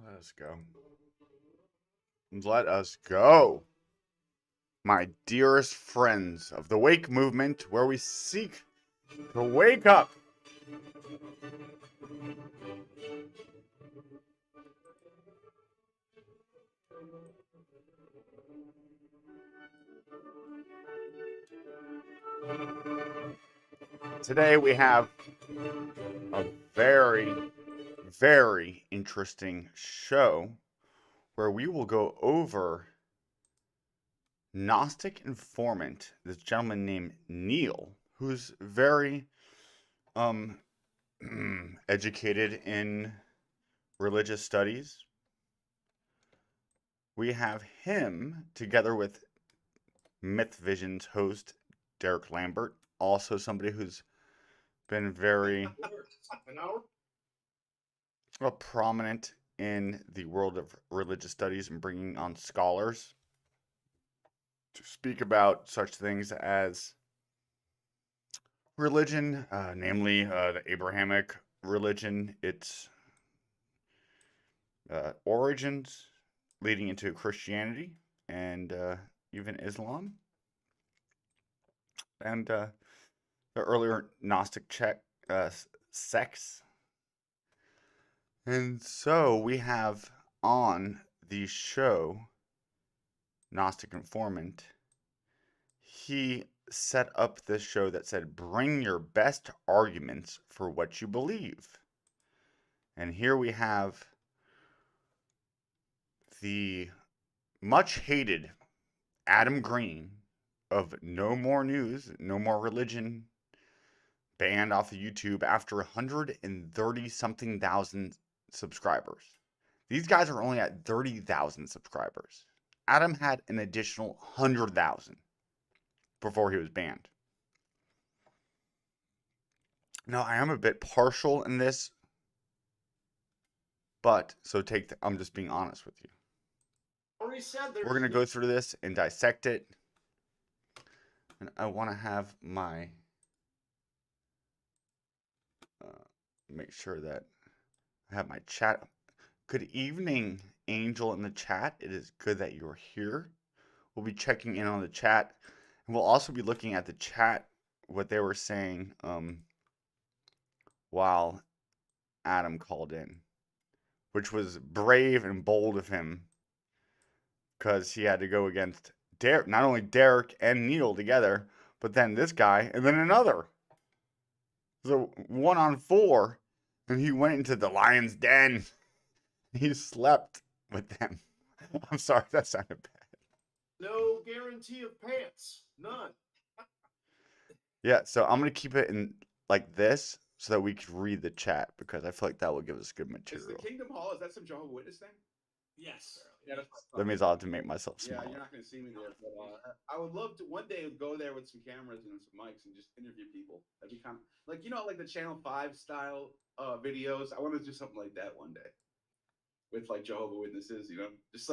Let us go. Let us go. My dearest friends of the Wake movement, where we seek to wake up. Today we have a very, very interesting show where we will go over Gnostic Informant, this gentleman named Neil, who's very educated in religious studies. We have him together with MythVision's host Derek Lambert, also somebody who's been very prominent in the world of religious studies and bringing on scholars to speak about such things as religion, namely the Abrahamic religion, its origins leading into Christianity and even Islam, and the earlier Gnostic sects. And so we have on the show Gnostic Informant. He set up this show that said, bring your best arguments for what you believe. And here we have the much hated Adam Green of No More News, No More Religion, banned off of YouTube after 130 something thousand subscribers. These guys are only at 30,000 subscribers. Adam had an additional 100,000 before he was banned. Now, I am a bit partial in this, but I'm just being honest with you. We're going to go through this and dissect it. And I want to have my make sure that I have my chat. Good evening, Angel in the chat. It is good that you're here. We'll be checking in on the chat, and we'll also be looking at the chat, what they were saying while Adam called in, which was brave and bold of him because he had to go against Derek, not only Derek and Neil together, but then this guy and then another. So 1-on-4, and he went into the lion's den. He slept with them. I'm sorry, that sounded bad. No guarantee of pants. None. Yeah, so I'm going to keep it in like this so that we can read the chat because I feel like that will give us good material. Is the Kingdom Hall, is that some Jehovah's Witness thing? Yes. Yeah, that means I'll have to make myself small. Yeah, you're not going to see me there, but I would love to one day go there with some cameras and some mics and just interview people. That'd be kind of like, like the Channel 5 style videos. I want to do something like that one day with like Jehovah's Witnesses, just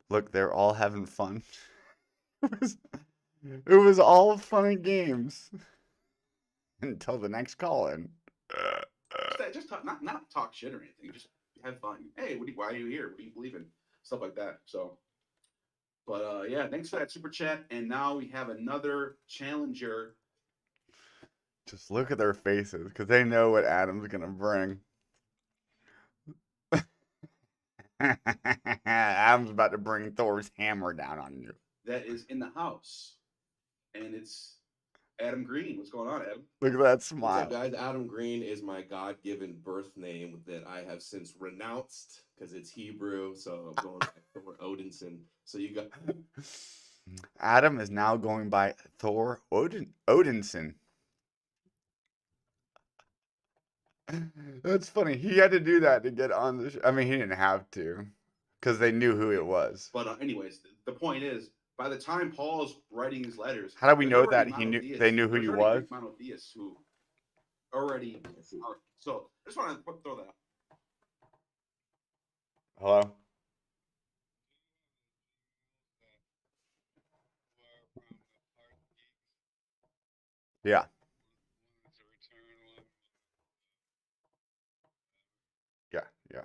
look, they're all having fun. It was all fun and games until the next call in. Just talk, not talk shit or anything. Just have fun. Hey, why are you here? What do you believe in? Stuff like that. So, but yeah, thanks for that super chat. And now we have another challenger. Just look at their faces because they know what Adam's gonna bring. Adam's about to bring Thor's hammer down on you. That is in the house, and it's Adam Green. What's going on, Adam? Look at that smile. What's up, guys? Adam Green is my God-given birth name that I have since renounced because it's Hebrew. So I'm going by Thor Odinson. So you got Adam is now going by Thor Odinson. That's funny. He had to do that to get on the show. I mean, he didn't have to because they knew who it was. But anyways, the point is, by the time Paul's writing his letters, how do we know that they knew who he was? Monotheists who already are. So I just want to throw that out. Hello? Yeah. Yeah, yeah.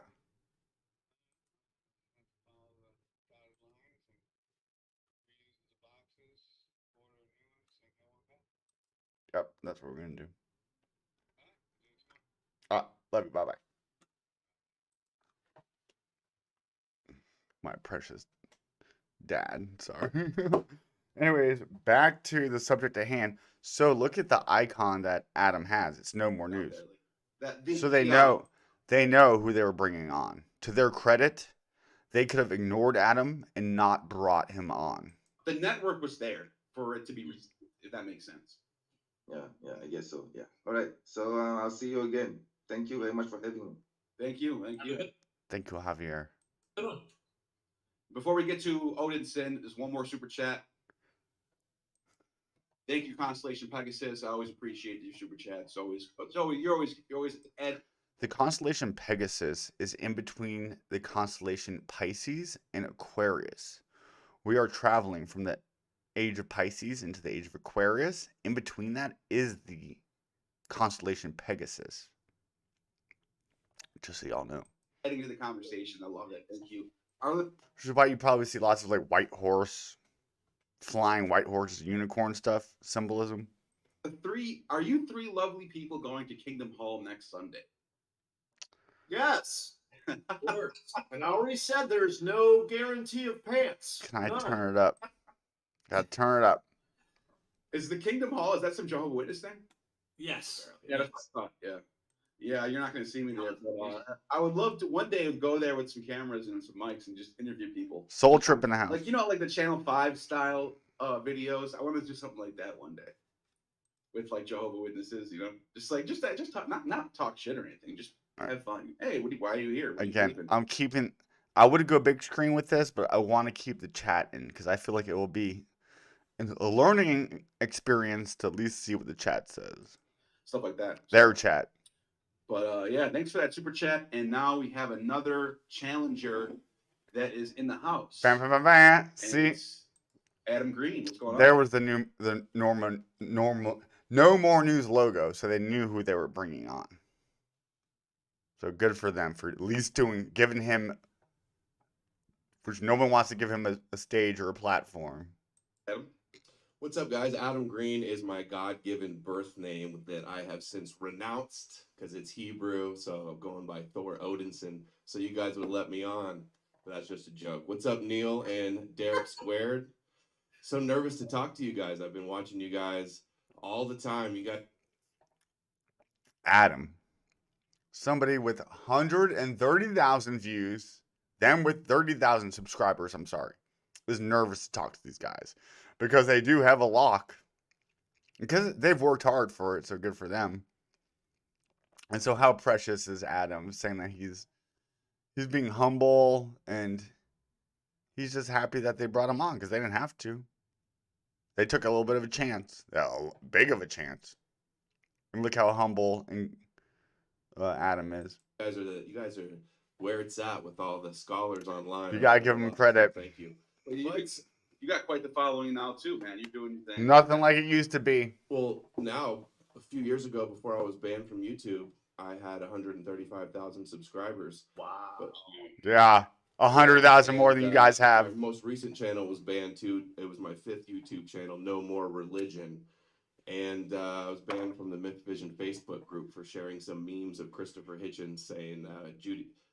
Yep, that's what we're gonna do. Love you. Bye bye. My precious dad. Sorry. Anyways, back to the subject at hand. So look at the icon that Adam has. It's no more news. So they know who they were bringing on. To their credit, they could have ignored Adam and not brought him on. The network was there for it to be, if that makes sense. Yeah, I guess so. Yeah. All right. So I'll see you again. Thank you very much for having me. Thank you. Thank you, Javier. Before we get to Odinson, there's one more super chat. Thank you, Constellation Pegasus. I always appreciate your super chats. You're always Ed. The constellation Pegasus is in between the constellation Pisces and Aquarius. We are traveling from the age of Pisces into the age of Aquarius. In between that is the constellation Pegasus. Just so y'all know. Heading into the conversation. I love it. Thank you. Which is why you probably see lots of like white horse, flying white horses, unicorn stuff, symbolism. Are you three lovely people going to Kingdom Hall next Sunday? Yes. Of course. And I already said there's no guarantee of pants. Can I turn it up? Gotta turn it up. Is the Kingdom Hall, is that some Jehovah's Witness thing? Yes. Yeah, that's what I thought. Yeah. Yeah, you're not going to see me there. But, I would love to one day go there with some cameras and some mics and just interview people. Soul Trip in the house. Like, like the Channel 5 style videos. I want to do something like that one day. With like Jehovah's Witnesses, just talk, not talk shit or anything. Just have fun. Hey, why are you here? Again, I would go big screen with this, but I want to keep the chat in because I feel like it will be a learning experience to at least see what the chat says. Stuff like that. Their chat. But yeah, thanks for that super chat. And now we have another challenger that is in the house. See, Adam Green. What's going on? There was the normal No More News logo, so they knew who they were bringing on. So good for them for at least giving him, which no one wants to give him a stage or a platform. Adam? What's up, guys? Adam Green is my God-given birth name that I have since renounced because it's Hebrew, so I'm going by Thor Odinson. So you guys would let me on, but that's just a joke. What's up, Neil and Derek Squared? So nervous to talk to you guys. I've been watching you guys all the time. You got Adam, somebody with 130,000 views, them with 30,000 subscribers. I'm sorry, is nervous to talk to these guys. Because they do have a lock. Because they've worked hard for it, so good for them. And so how precious is Adam saying that he's being humble and he's just happy that they brought him on because they didn't have to. They took a little bit of a chance. Big of a chance. And look how humble and Adam is. you guys are where it's at with all the scholars online. You gotta give them credit. Thank you. You got quite the following now too, man. You're doing your thing. Nothing like it used to be. Well, now, a few years ago, before I was banned from YouTube, I had 135,000 subscribers. Wow. Yeah, 100,000 more than you guys have. My most recent channel was banned too. It was my 5th YouTube channel, No More Religion. And I was banned from the MythVision Facebook group for sharing some memes of Christopher Hitchens saying,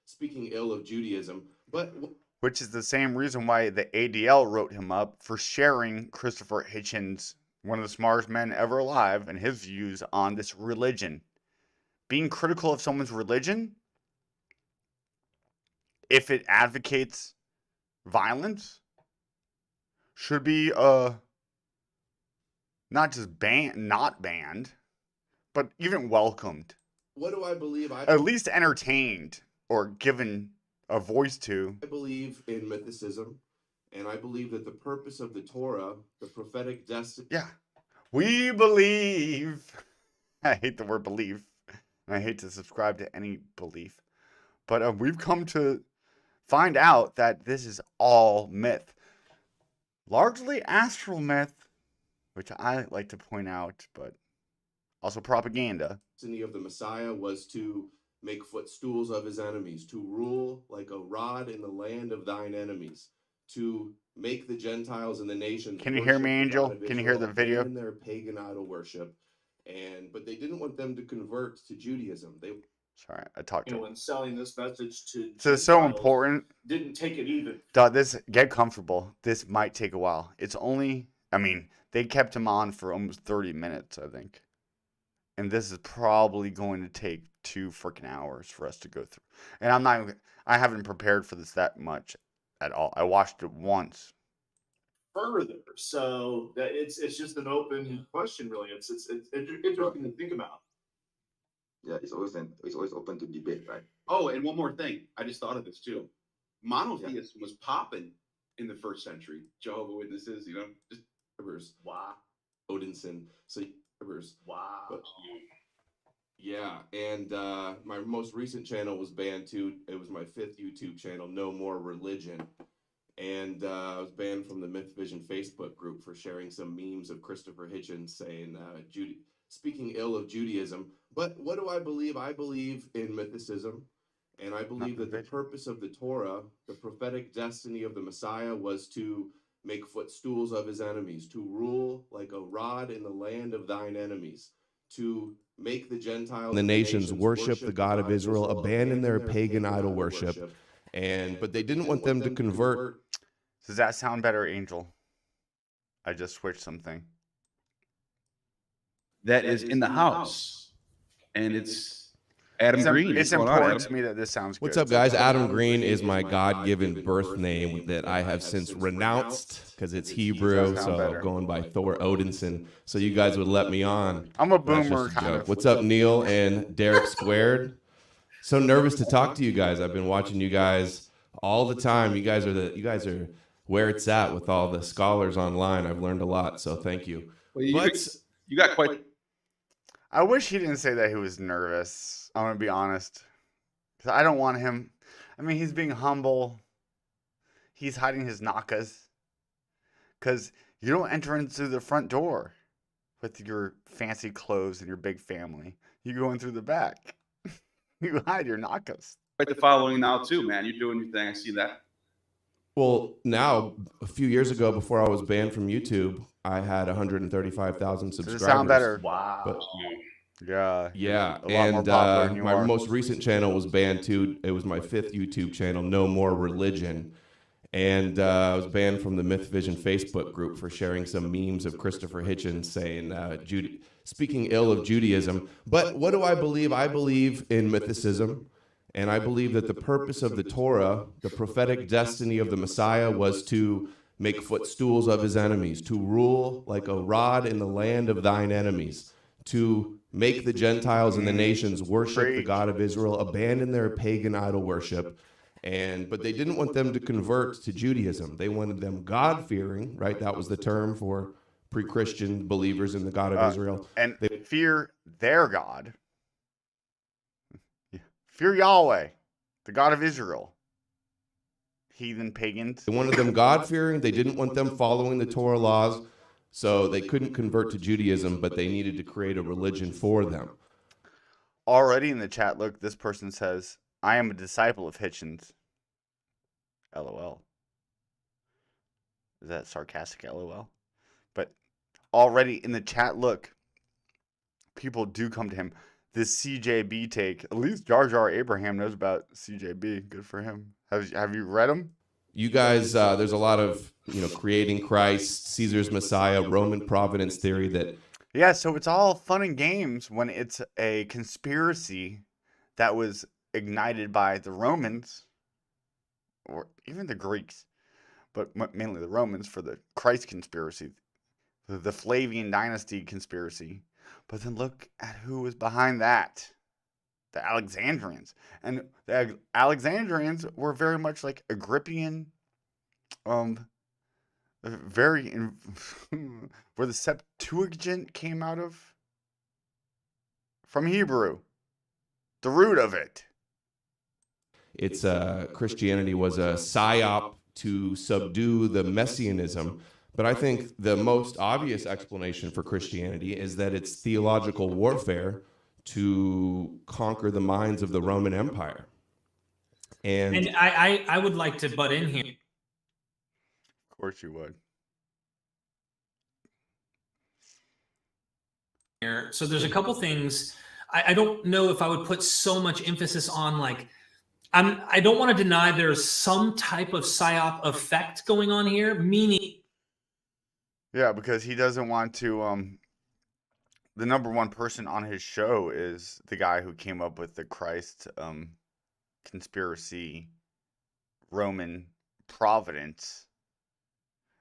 speaking ill of Judaism. Which is the same reason why the ADL wrote him up for sharing Christopher Hitchens, one of the smartest men ever alive, and his views on this religion. Being critical of someone's religion, if it advocates violence, should be not just not banned, but even welcomed. What do I believe? At least entertained or given a voice to. I believe in mythicism, and I believe that the purpose of the Torah, the prophetic destiny. Yeah. We believe. I hate the word believe. And I hate to subscribe to any belief. But we've come to find out that this is all myth. Largely astral myth, which I like to point out, but also propaganda. The destiny of the Messiah was to make footstools of his enemies, to rule like a rod in the land of thine enemies, to make the Gentiles and the nations. Can you hear me, Angel? Can you hear the video? In their pagan idol worship, but they didn't want them to convert to Judaism. They Sorry, I talked to him. And selling this message to So it's so Gentiles important. didn't take it even. Get comfortable. This might take a while. It's only, I mean, they kept him on for almost 30 minutes, I think. And this is probably going to take 2 freaking hours for us to go through. And I haven't prepared for this that much at all. I watched it once. Further, so that it's just an open question, really. It's interesting to think about. Yeah, it's always open to debate, right? Oh, and one more thing. I just thought of this too. Monotheism was popping in the 1st century. Jehovah's Witnesses, just Wow. Odinson. So Wow. But, yeah, and my most recent channel was banned too. It was my 5th YouTube channel, No More Religion. And I was banned from the MythVision Facebook group for sharing some memes of Christopher Hitchens saying, speaking ill of Judaism. But what do I believe? I believe in mythicism. And I believe that the purpose of the Torah, the prophetic destiny of the Messiah, was to make footstools of his enemies, to rule like a rod in the land of thine enemies, to make the Gentiles and the nations worship the God of Israel, abandon their pagan idol worship. But they didn't want them to convert. Does that sound better, Angel? I just switched something. That is in the house. And it's Adam Green. It's What's going on, important Adam? to me that this sounds good. What's up, guys? Adam Green is my God-given birth name that I have since renounced because it's Hebrew, so I'm going by Thor Odinson. So you guys would let me on. I'm a That's boomer. just a joke. What's up, Neil and Derek Squared? So nervous to talk to you guys. I've been watching you guys all the time. You guys are where it's at with all the scholars online. I've learned a lot, so thank you. Well, you got quite. I wish he didn't say that he was nervous. I'm going to be honest. Because I don't want him. I mean, he's being humble. He's hiding his nakas. Because you don't enter into the front door with your fancy clothes and your big family. You go in through the back. You hide your nakas. Quite the following now too, man. You're doing your thing. I see that. Well, now, a few years ago, before I was banned from YouTube, I had 135,000 subscribers. Does it sound better? Wow. But, Yeah. yeah, A lot more and popular than you my are. most recent channel was banned too. It was my 5th YouTube channel, No More Religion. And I was banned from the MythVision Facebook group for sharing some memes of Christopher Hitchens saying, speaking ill of Judaism. But what do I believe? I believe in mythicism. And I believe that the purpose of the Torah, the prophetic destiny of the Messiah, was to make footstools of his enemies, to rule like a rod in the land of thine enemies, to make the Gentiles and the nations worship the God of Israel, abandon their pagan idol worship. But they didn't want them to convert to Judaism. They wanted them God-fearing, right? That was the term for pre-Christian believers in the God of Israel. And they fear their God. Fear Yahweh, the God of Israel. Heathen pagans. They wanted them God-fearing. They didn't want them following the Torah laws, so they couldn't convert to Judaism, but they needed to create a religion for them. Already in the chat, look, this person says, I am a disciple of Hitchens. LOL. Is that sarcastic LOL? But already in the chat, look, people do come to him. This CJB take, at least Jar Jar Abraham knows about CJB. Good for him. Have you read him? You guys, there's a lot of, creating Christ, Caesar's Messiah, Roman providence theory that... Yeah, so it's all fun and games when it's a conspiracy that was ignited by the Romans, or even the Greeks, but mainly the Romans for the Christ conspiracy, the Flavian dynasty conspiracy. But then look at who was behind that. The Alexandrians. And the Alexandrians were very much like Agrippian, where the Septuagint came out of. From Hebrew. The root of it. It's Christianity was a psyop to subdue the messianism. But I think the most obvious explanation for Christianity is that it's theological warfare to conquer the minds of the Roman Empire. And I would like to butt in here. Of course you would. here. So there's a couple things. I don't know if I would put so much emphasis on like, I don't want to deny there's some type of psyop effect going on here, meaning. Yeah, because he doesn't want to, the number one person on his show is the guy who came up with the Christ, conspiracy, Roman providence.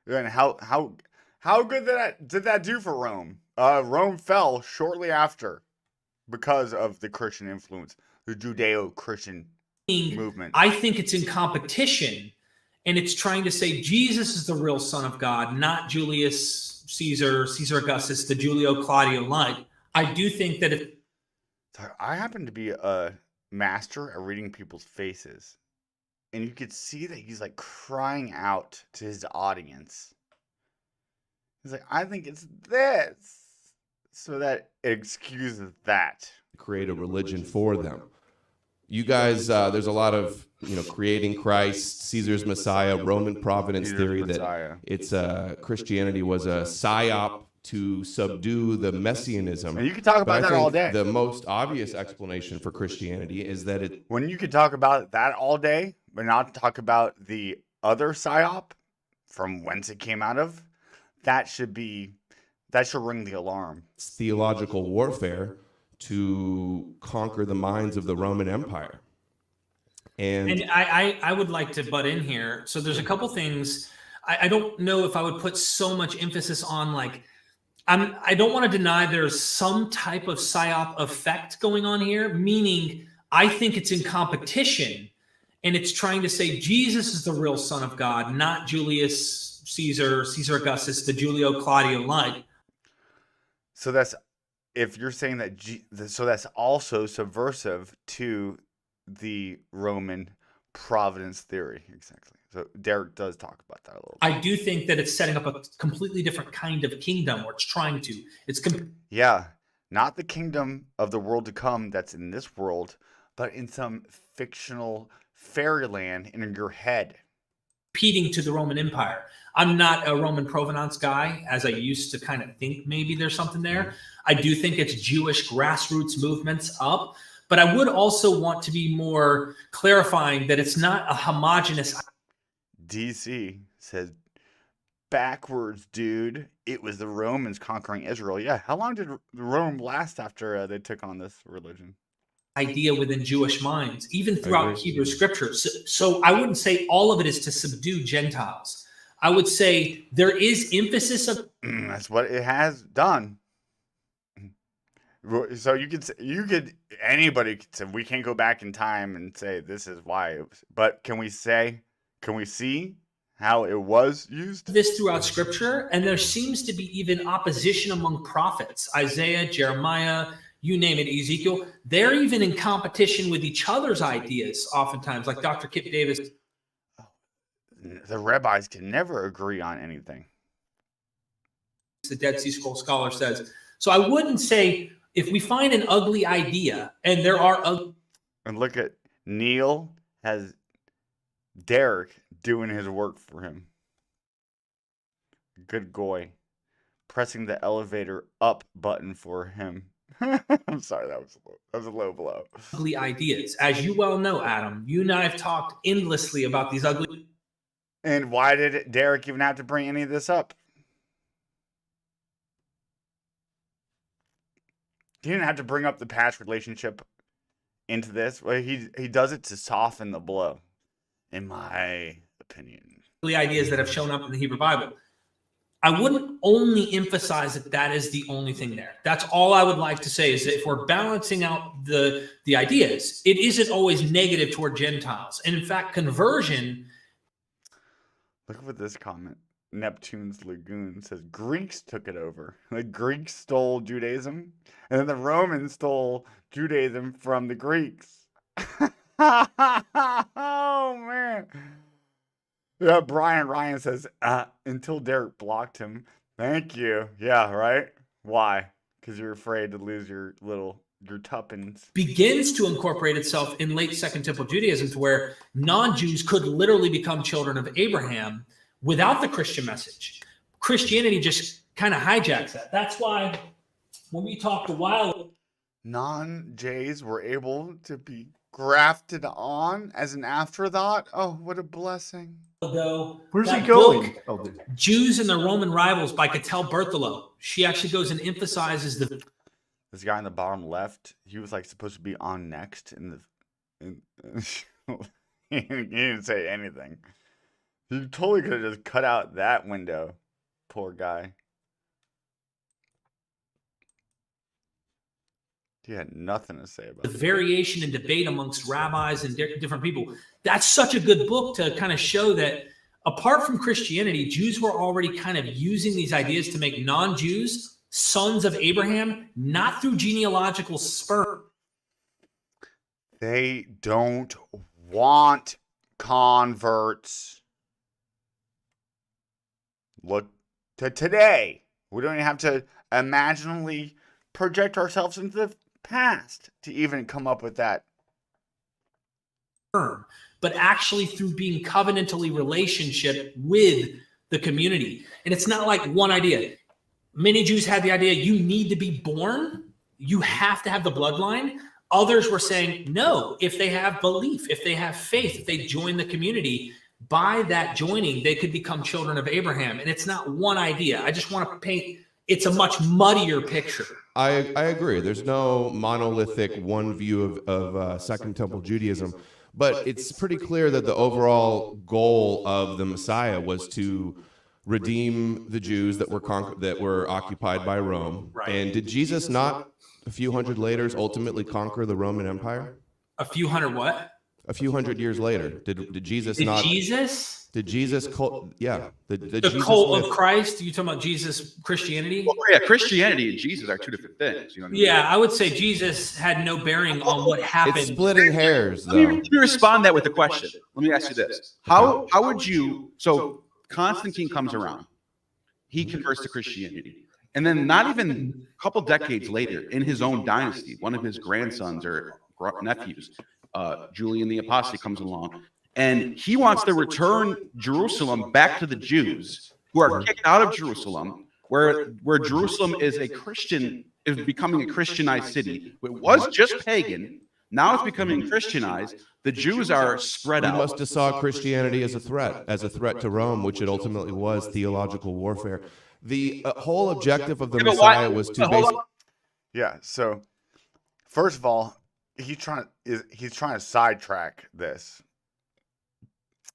And how good did that do for Rome? Rome fell shortly after because of the Christian influence, the Judeo-Christian movement. I think it's in competition, and it's trying to say Jesus is the real Son of God, not Julius Caesar, Caesar Augustus, the Julio Claudio line. I do think that if I happen to be a master at reading people's faces, and you could see that he's like crying out to his audience. He's like, I think it's this, so that it excuses that. Create a religion for them. You guys, there's a lot of, creating Christ, Caesar's Messiah, Roman providence theory that it's Christianity was a psyop to subdue the messianism. And you can talk about that all day. The most obvious explanation for Christianity is that when you could talk about that all day, but not talk about the other psyop from whence it came out of, that should ring the alarm. It's theological warfare to conquer the minds of the Roman Empire. And I would like to butt in here. So there's a couple things. I don't know if I would put so much emphasis on like, I don't want to deny there's some type of psyop effect going on here, meaning I think it's in competition, and it's trying to say Jesus is the real Son of God, not Julius Caesar, Caesar Augustus, the Julio Claudio line. So that's, if you're saying that, so that's also subversive to the Roman providence theory. Exactly. So Derek does talk about that a little bit. I do think that it's setting up a completely different kind of kingdom, or it's trying to. Yeah, not the kingdom of the world to come that's in this world, but in some fictional fairyland in your head. Competing to the Roman Empire. I'm not a Roman provenance guy, as I used to kind of think maybe there's something there. I do think it's Jewish grassroots movements up, but I would also want to be more clarifying that it's not a homogenous. DC says, backwards, dude. It was the Romans conquering Israel. Yeah, how long did Rome last after they took on this religion? Idea within Jewish minds, even throughout Hebrew scriptures. So I wouldn't say all of it is to subdue Gentiles. I would say there is emphasis of. That's what it has done. So anybody could say, we can't go back in time and say this is why it was, but can we see how it was used? This throughout scripture, and there seems to be even opposition among prophets, Isaiah, Jeremiah, you name it, Ezekiel. They're even in competition with each other's ideas oftentimes, like Dr. Kip Davis. The rabbis can never agree on anything. The Dead Sea Scroll scholar says. So I wouldn't say if we find an ugly idea, and there are and look at Neil has Derek doing his work for him. Good boy. Pressing the elevator up button for him. I'm sorry, that was a low blow. Ugly ideas. As you well know, Adam, you and I have talked endlessly about these ugly. And why did Derek even have to bring any of this up? He didn't have to bring up the past relationship into this. Well, he does it to soften the blow, in my opinion. Ugly ideas that have shown up in the Hebrew Bible. I wouldn't only emphasize that is the only thing there. That's all I would like to say, is that if we're balancing out the ideas, it isn't always negative toward Gentiles. And in fact, conversion. Look at this comment. Neptune's Lagoon says Greeks took it over. The Greeks stole Judaism, and then the Romans stole Judaism from the Greeks. Oh, man. Yeah, Brian Ryan says, until Derek blocked him. Thank you. Yeah, right? Why? Because you're afraid to lose your tuppence. Begins to incorporate itself in late Second Temple Judaism, to where non-Jews could literally become children of Abraham without the Christian message. Christianity just kind of hijacks that. That's why when we talked a while non-Jays were able to be grafted on as an afterthought. Oh, what a blessing. ago, Where's he that going? book, Oh, dude. Jews and Their Roman Rivals by Cattell Berthelot, she actually goes and emphasizes the This guy in the bottom left, he was like supposed to be on next in the. He didn't say anything. He totally could have just cut out that window. Poor guy. He had nothing to say about it. variation and debate amongst rabbis and different people. That's such a good book to kind of show that apart from Christianity, Jews were already kind of using these ideas to make non-Jews sons of Abraham, not through genealogical sperm. They don't want converts. Look to today. We don't even have to imaginally project ourselves into the past to even come up with that. But actually through being covenantally relationship with the community. And it's not like one idea. Many Jews had the idea you need to be born. You have to have the bloodline. Others were saying, no, if they have belief, if they have faith, if they join the community, by that joining, they could become children of Abraham. And it's not one idea. I just want to paint, it's a much muddier picture. I agree. There's no monolithic one view of Second Temple Judaism, but it's pretty clear that the overall goal of the Messiah was to redeem the Jews that were occupied by Rome. Right. And did Jesus not, a few hundred later, ultimately conquer the Roman Empire? A few hundred what? A few hundred years later, did Jesus Did not? Jesus? Did Jesus cult? Yeah, the Jesus cult myth. of Christ? Are you talking about Jesus, Christianity? Well, yeah, Christianity and Jesus are two different things. You know what I mean? Yeah, I would say Jesus had no bearing on what happened. It's splitting hairs, Let me, though. let me respond that with a question. Let me ask you this: How would you? So Constantine comes around, he converts to Christianity, and then not even a couple decades later, in his own dynasty, one of his grandsons or nephews, Julian the Apostate, comes along, and he wants to return Jerusalem back to the Jews who are kicked out of Jerusalem, where Jerusalem is becoming a Christianized city. It was just pagan. Now it's becoming Christianized. The Jews are spread We out. must have saw Christianity as a threat to Rome, which it ultimately was, theological warfare. The whole objective of the Messiah was to basically. Yeah, so first of all, he's trying to sidetrack this.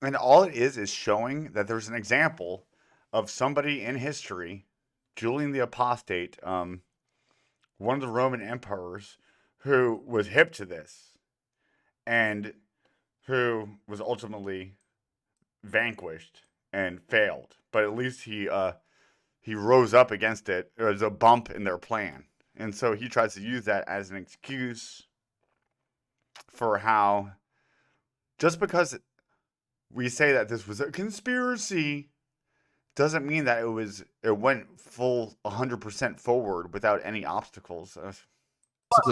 And all it is showing that there's an example of somebody in history, Julian the Apostate, one of the Roman emperors, who was hip to this and who was ultimately vanquished and failed. But at least he rose up against it. It was a bump in their plan. And so he tries to use that as an excuse for how, just because we say that this was a conspiracy, doesn't mean that it went full 100% forward without any obstacles.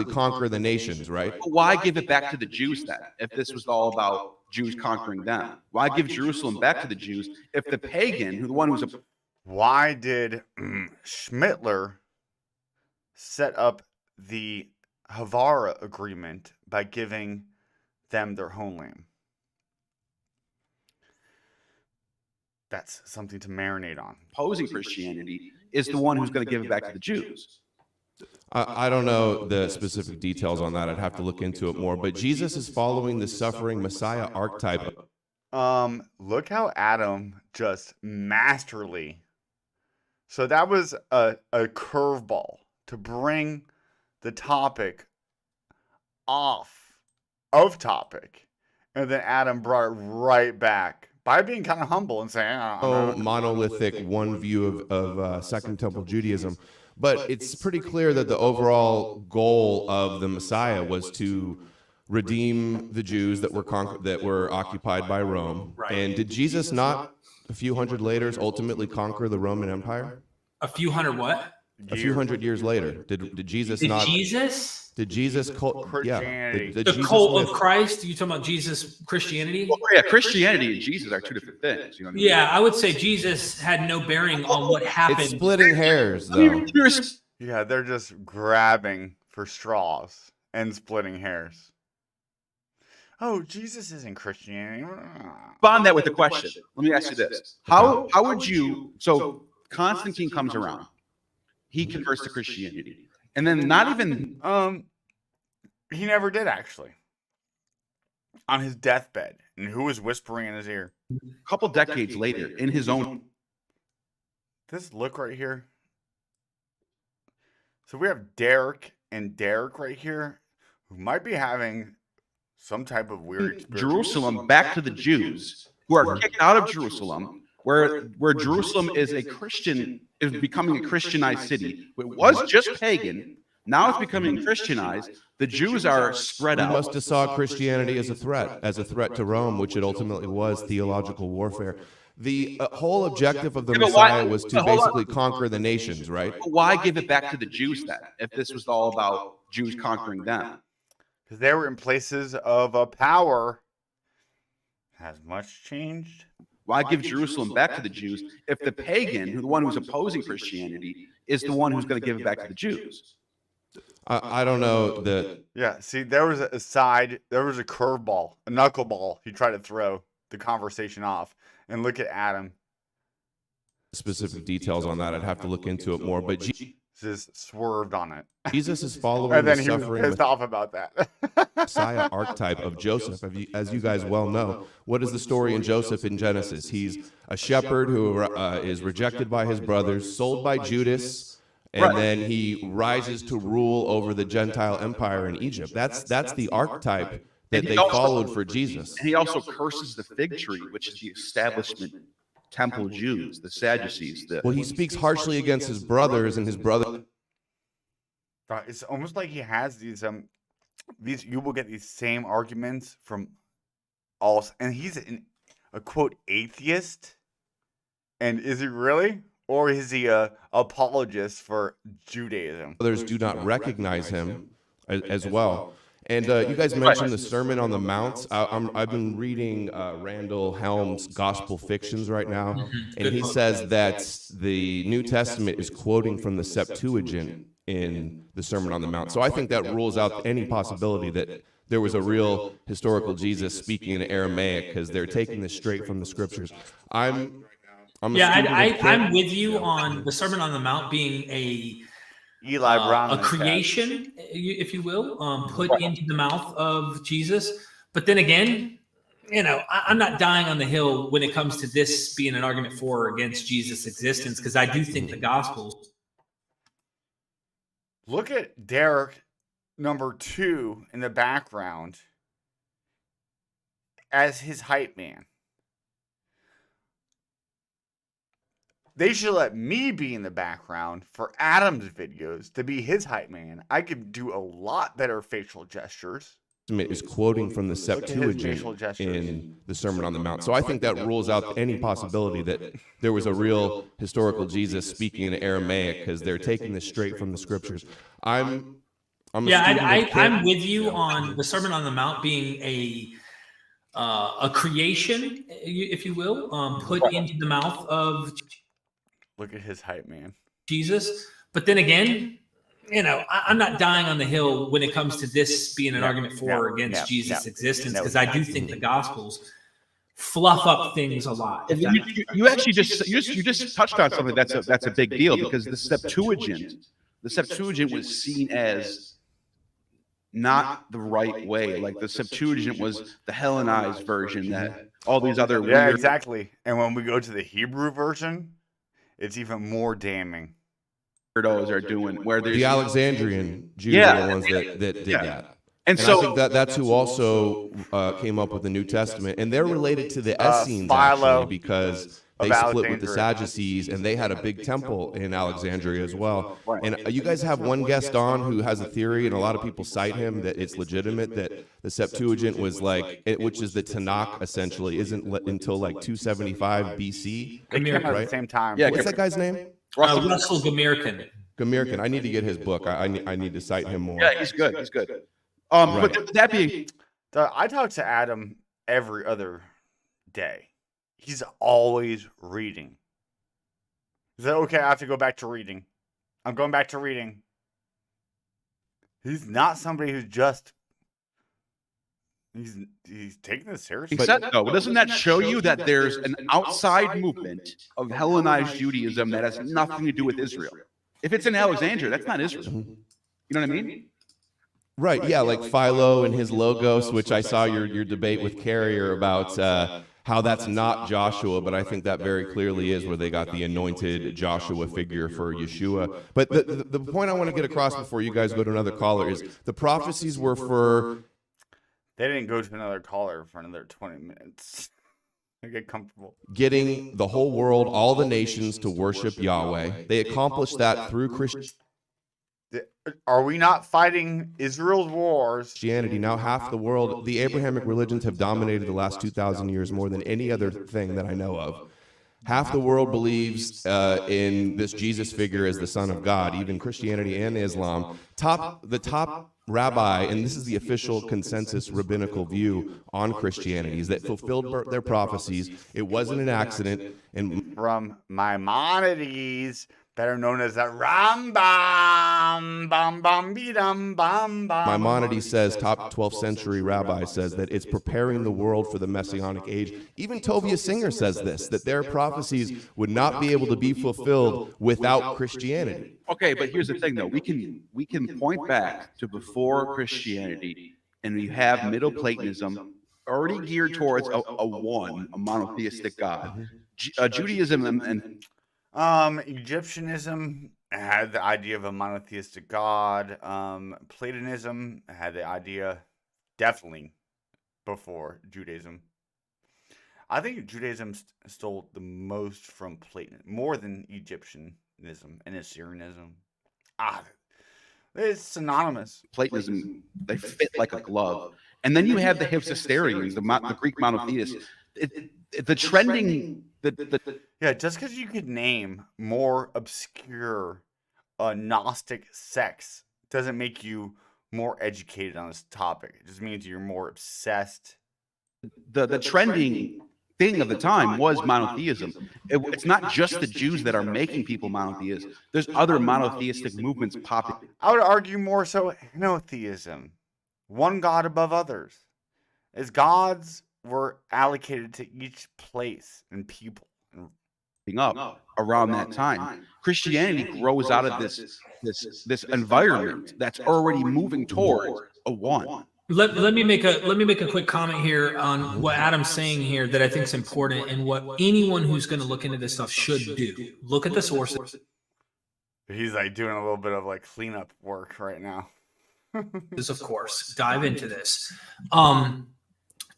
Conquer the nations, right? But why give it back to the Jews then, if this was all about Jews conquering them? Why give Jerusalem back to the Jews if the pagan, the one who's a... Why did Schmittler set up the Havara agreement by giving them their homeland? That's something to marinate on. opposing Christianity is the one who's going to give it back to the Jews? I don't know the specific details on that. I'd have to look into it more. But Jesus is following the suffering Messiah archetype. Look how Adam just masterly. So that was a curveball to bring the topic off of topic, and then Adam brought it right back by being kind of humble and saying, Monolithic one view of Second Temple Judaism. But it's pretty clear that the overall goal of the Messiah was to redeem the Jews that were occupied by Rome. Right. And did Jesus not, a few hundred later, ultimately conquer the Roman Empire? A few hundred what? A few hundred years later, did Jesus Did not? Jesus? Did Jesus cult? Yeah, Christianity. The Jesus cult myth. of Christ? Are you talking about Jesus, Christianity? Well, yeah, Christianity and Jesus are two different things. You know what I mean? Yeah, I would say Jesus had no bearing on what happened. It's splitting hairs, Let me, though. let me res- Yeah, they're just grabbing for straws and splitting hairs. Oh, Jesus isn't Christianity. Bond that with the question. Let me ask you this: How would you? So Constantine comes around. He converts to Christianity, and then not even He never did actually. On his deathbed, and who was whispering in his ear? a couple decades later, in his own. This look right here. So we have Derek and Derek right here, who might be having some type of weird experience. Jerusalem back to the Jews who are kicked out of Jerusalem, where Jerusalem is a Christian, is becoming a Christianized city. It was just pagan. Now it's becoming Christianized. The Jews are spread We out. must have saw Christianity as a threat to Rome, which it ultimately was, theological warfare. The whole objective of the Messiah was to basically conquer the nations, right? But why give it back to the Jews then, if this was all about Jews conquering them? Because they were in places of power. Has much changed? Why give Jerusalem back to the Jews if the pagan, the one who's opposing Christianity, is the one who's going to give it back to the Jews? I don't know the Yeah, see, there was a side, there was a curveball, a knuckleball he tried to throw the conversation off. And look at Adam. specific details on that. I'd have to look into it more. But Just swerved on it. Jesus is following And then the he was suffering pissed off about that. Messiah archetype of Joseph. As you guys well know, what is the story in Joseph in Genesis? He's a shepherd who is rejected by his brothers, sold by Judas, and then he rises to rule over the Gentile empire in Egypt. That's the archetype that they followed for Jesus. And he also curses the fig tree, which is the establishment temple Jews, the Sadducees. Well, he speaks harshly against his brothers, and his brother. It's almost like he has these you will get these same arguments from all, and he's a quote atheist. And is he really? Or is he a apologist for Judaism? Others do not recognize him as well. And you guys mentioned the Sermon on the Mount. I've been reading Randall Helm's Gospel Fictions right now, and he says that the New Testament is quoting from the Septuagint in the Sermon on the Mount. So I think that rules out any possibility that there was a real historical Jesus speaking in Aramaic, because they're taking this straight from the Scriptures. I'm with you on the Sermon on the Mount being Eli Brown, a creation, if you will, put into the mouth of Jesus. But then again, I'm not dying on the hill when it comes to this being an argument for or against Jesus' existence, because I do think the Gospels. Look at Derek, number 2, in the background as his hype man. They should let me be in the background for Adam's videos to be his hype man. I could do a lot better facial gestures. Is quoting from the Septuagint in the Sermon on the Mount. So I think that rules out any possibility that there was a real historical Jesus speaking in Aramaic, because they're taking this straight from the Scriptures. I'm with you on the Sermon on the Mount being a creation, if you will, put into the mouth of. Look at his hype man, Jesus. But then again, I'm not dying on the hill when it comes to this being an argument for or against Jesus' existence, because I do think the Gospels fluff up things a lot. You actually just touched on something that's a big deal, because the Septuagint was seen as not the right way. Like the Septuagint was the Hellenized version that all these other weird... exactly. And when we go to the Hebrew version, it's even more damning. Weirdos are doing where there's the Alexandrian Jews are the ones that did that. And so I think that's who also came up with the New Testament, and they're related to the Essenes actually, because they split with the Sadducees, and they had a big temple in Alexandria as well. And you guys have one guest on who has a theory, and a lot of people cite him that it's legitimate that the Septuagint was which is the Tanakh essentially, isn't until like 275 BC. They came out at the same time. Yeah, what's that guy's name? Russell Gamirkan. Gamirkan. I need to get his book. I need to cite him more. Yeah, he's good. He's good. But that being, I talk to Adam every other day. He's always reading. Is that okay? I have to go back to reading. I'm going back to reading. He's not somebody who's just. He's taking this seriously. But doesn't that show you that there's an outside movement of Hellenized Judaism that has nothing to do with Israel? If it's in Alexandria, that's not Israel. You know what I mean? Right. Yeah. Like Philo and his logos, which I saw your debate with Carrier about how that's not Joshua, but I think that very clearly is where they got the anointed Joshua figure for Yeshua. But the point I want to get across before you guys go to another caller is the prophecies were for. They didn't go to another caller for another 20 minutes. They get comfortable. Getting the whole world, all the nations to worship Yahweh. They accomplished that through Christianity. Are we not fighting Israel's wars? Now, half the world, the Abrahamic religions have dominated the last 2,000 years more than any other thing that I know of. Half the world believes in this Jesus figure as the Son of God, even Christianity and Islam. The top rabbi, and this is the official consensus rabbinical view on Christianity, is that fulfilled their prophecies. It wasn't an accident. And from Maimonides, better known as the Rambam, Maimonides says, top 12th century rabbi says that it's preparing the world for the Messianic age. Even Tovia Singer says this, that their prophecies would not be able to be fulfilled without Christianity. Okay, but here's the thing, though. We can point back to before Christianity, and we have Middle Platonism already geared towards a monotheistic God. Judaism and Egyptianism had the idea of a monotheistic God. Platonism had the idea definitely before Judaism. I think Judaism stole the most from Platonism, more than Egyptianism and Assyrianism. It's synonymous. Platonism, they fit like a glove. And then you have the Hypsisterians, the Greek monotheists. The trending, yeah, just because you could name more obscure Gnostic sects doesn't make you more educated on this topic. It just means you're more obsessed. The trending thing of the time was monotheism. It's not just the Jews that are making people monotheists. There's other monotheistic movements popping. I would argue more so henotheism, one God above others, as gods were allocated to each place and people. Up around that time, Christianity grows out of this environment that's already moving towards a one. Let me make a quick comment here on what Adam's saying here that I think is important and what anyone who's going to look into this stuff should do. Look at the sources. He's like doing a little bit of like cleanup work right now. Of course, dive into this.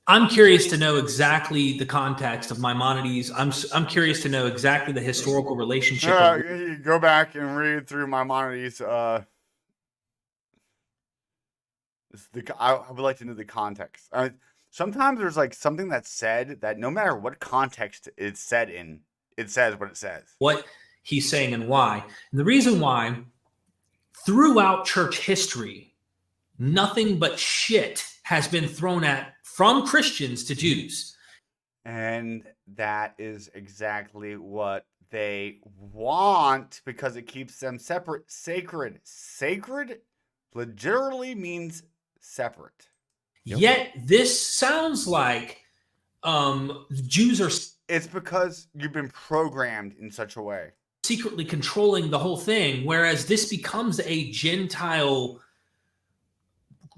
I'm curious to know exactly the context of Maimonides. I'm curious to know exactly the historical relationship. You go back and read through Maimonides. I would like to know the context. Sometimes there's like something that's said that no matter what context it's said in, it says what it says. What he's saying and why. And the reason why, throughout church history, nothing but shit has been thrown at from Christians to Jews. And that is exactly what they want because it keeps them separate. Sacred. Sacred literally means separate. Yet this sounds like Jews are... It's because you've been programmed in such a way. Secretly controlling the whole thing, whereas this becomes a Gentile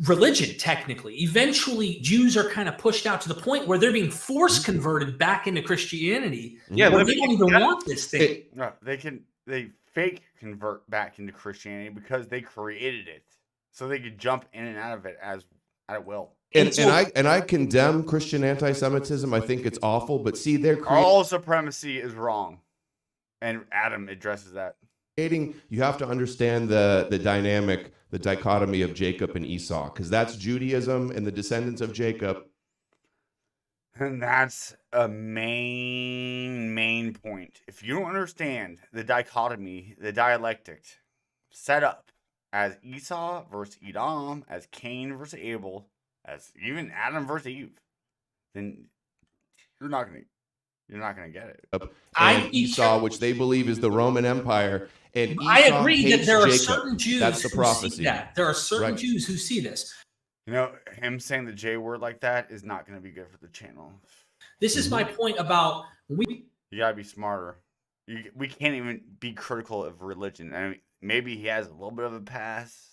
religion, technically. Eventually, Jews are kind of pushed out to the point where they're being force converted back into Christianity. Yeah, they don't even want this thing. No, they fake convert back into Christianity because they created it, so they could jump in and out of it at will. And I condemn Christian anti-Semitism. I think it's awful. But see, all supremacy is wrong, and Adam addresses that. You have to understand the dynamic, the dichotomy of Jacob and Esau, because that's Judaism and the descendants of Jacob. And that's a main point. If you don't understand the dichotomy, the dialectic set up as Esau versus Edom, as Cain versus Abel, as even Adam versus Eve, then you're not going to You're not going to get it. And Esau, which they believe is the Roman Empire. And Esau I agree that there are Jacob. certain Jews That's the who prophecy. see that. There are certain Right. Jews who see this. You know, him saying the J word like that is not going to be good for the channel. This is my point about You got to be smarter. We can't even be critical of religion. I mean, maybe he has a little bit of a pass.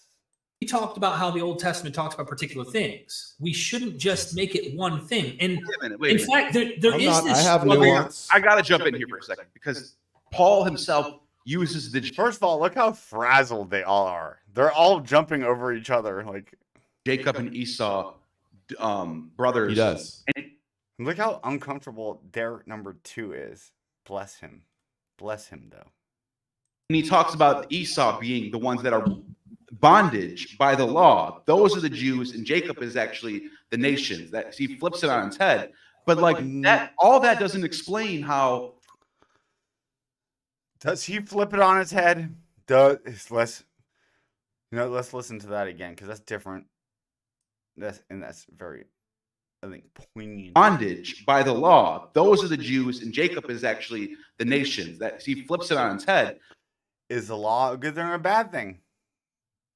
we talked about how the Old Testament talks about particular things. We shouldn't just make it one thing. And in fact, there is this. I have nuance. I got to jump in here for a second because Paul himself uses the First of all, look how frazzled they all are. They're all jumping over each other. Like Jacob and Esau brothers. He does. And look how uncomfortable Derek number 2 is. Bless him. Bless him, though. he talks about Esau being the ones that are bondage by the law. Those are the Jews, and Jacob is actually the nations. That he flips it on its head. But like that, all that doesn't explain how. Does he flip it on its head? Let's listen to that again because that's different. That's very, I think, poignant. Bondage by the law. Those are the Jews, and Jacob is actually the nations. That he flips it on its head. Is the law a good thing or a bad thing?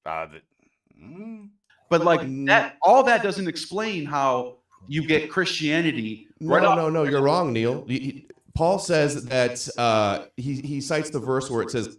But like that, all that doesn't explain how you get Christianity. No, you're wrong, Neil. Paul says that he cites the verse where it says,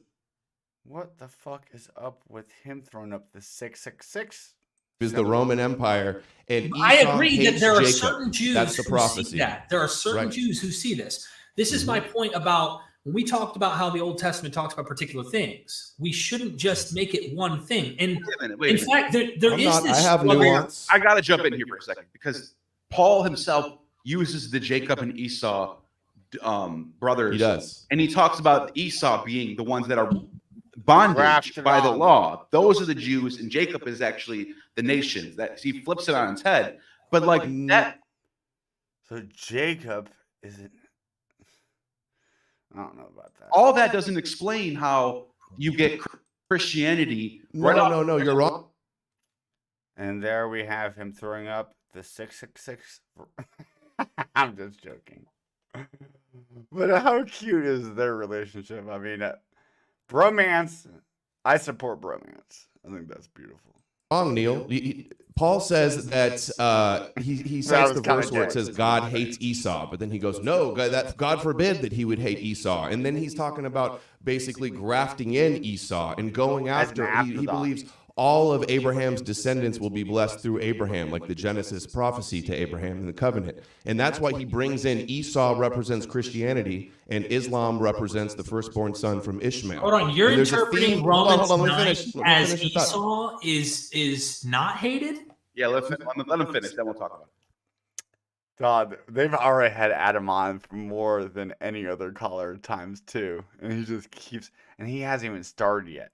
"What the fuck is up with him throwing up the 666?" Is the Roman Empire, and Esau I agree that there are Jacob. certain Jews That's the who prophecy. see that. There are certain Right. Jews who see this. This is my point about when we talked about how the Old Testament talks about particular things. We shouldn't just make it one thing. And in fact, there is this. I have nuance. I got to jump in here for a second because Paul himself uses the Jacob and Esau brothers. He does. And he talks about Esau being the ones that are bondage Grafted by the on. law. Those are the Jews, and Jacob is actually the nations. That he flips it on its head. But like that, So Jacob isn't. I don't know about that. all that doesn't explain how you get Christianity. No, you're wrong. And there we have him throwing up the 666. I'm just joking. But how cute is their relationship? I mean, bromance. I support bromance. I think that's beautiful. Wrong, Neil. Paul says that he cites the verse where it says God hates Esau, but then he goes, no, God forbid that he would hate Esau. And then he's talking about basically grafting in Esau and going after. He believes all of Abraham's descendants will be blessed through Abraham, like the Genesis prophecy to Abraham in the covenant. And that's why he brings in Esau represents Christianity and Islam represents the firstborn son from Ishmael. Hold on, you're And there's a interpreting theme- Romans Hold on, 9 let me finish as the thought. Esau is not hated? Yeah, let him finish. Then we'll talk about it. God, they've already had Adam on for more than any other caller times too, and he just keeps. And he hasn't even started yet.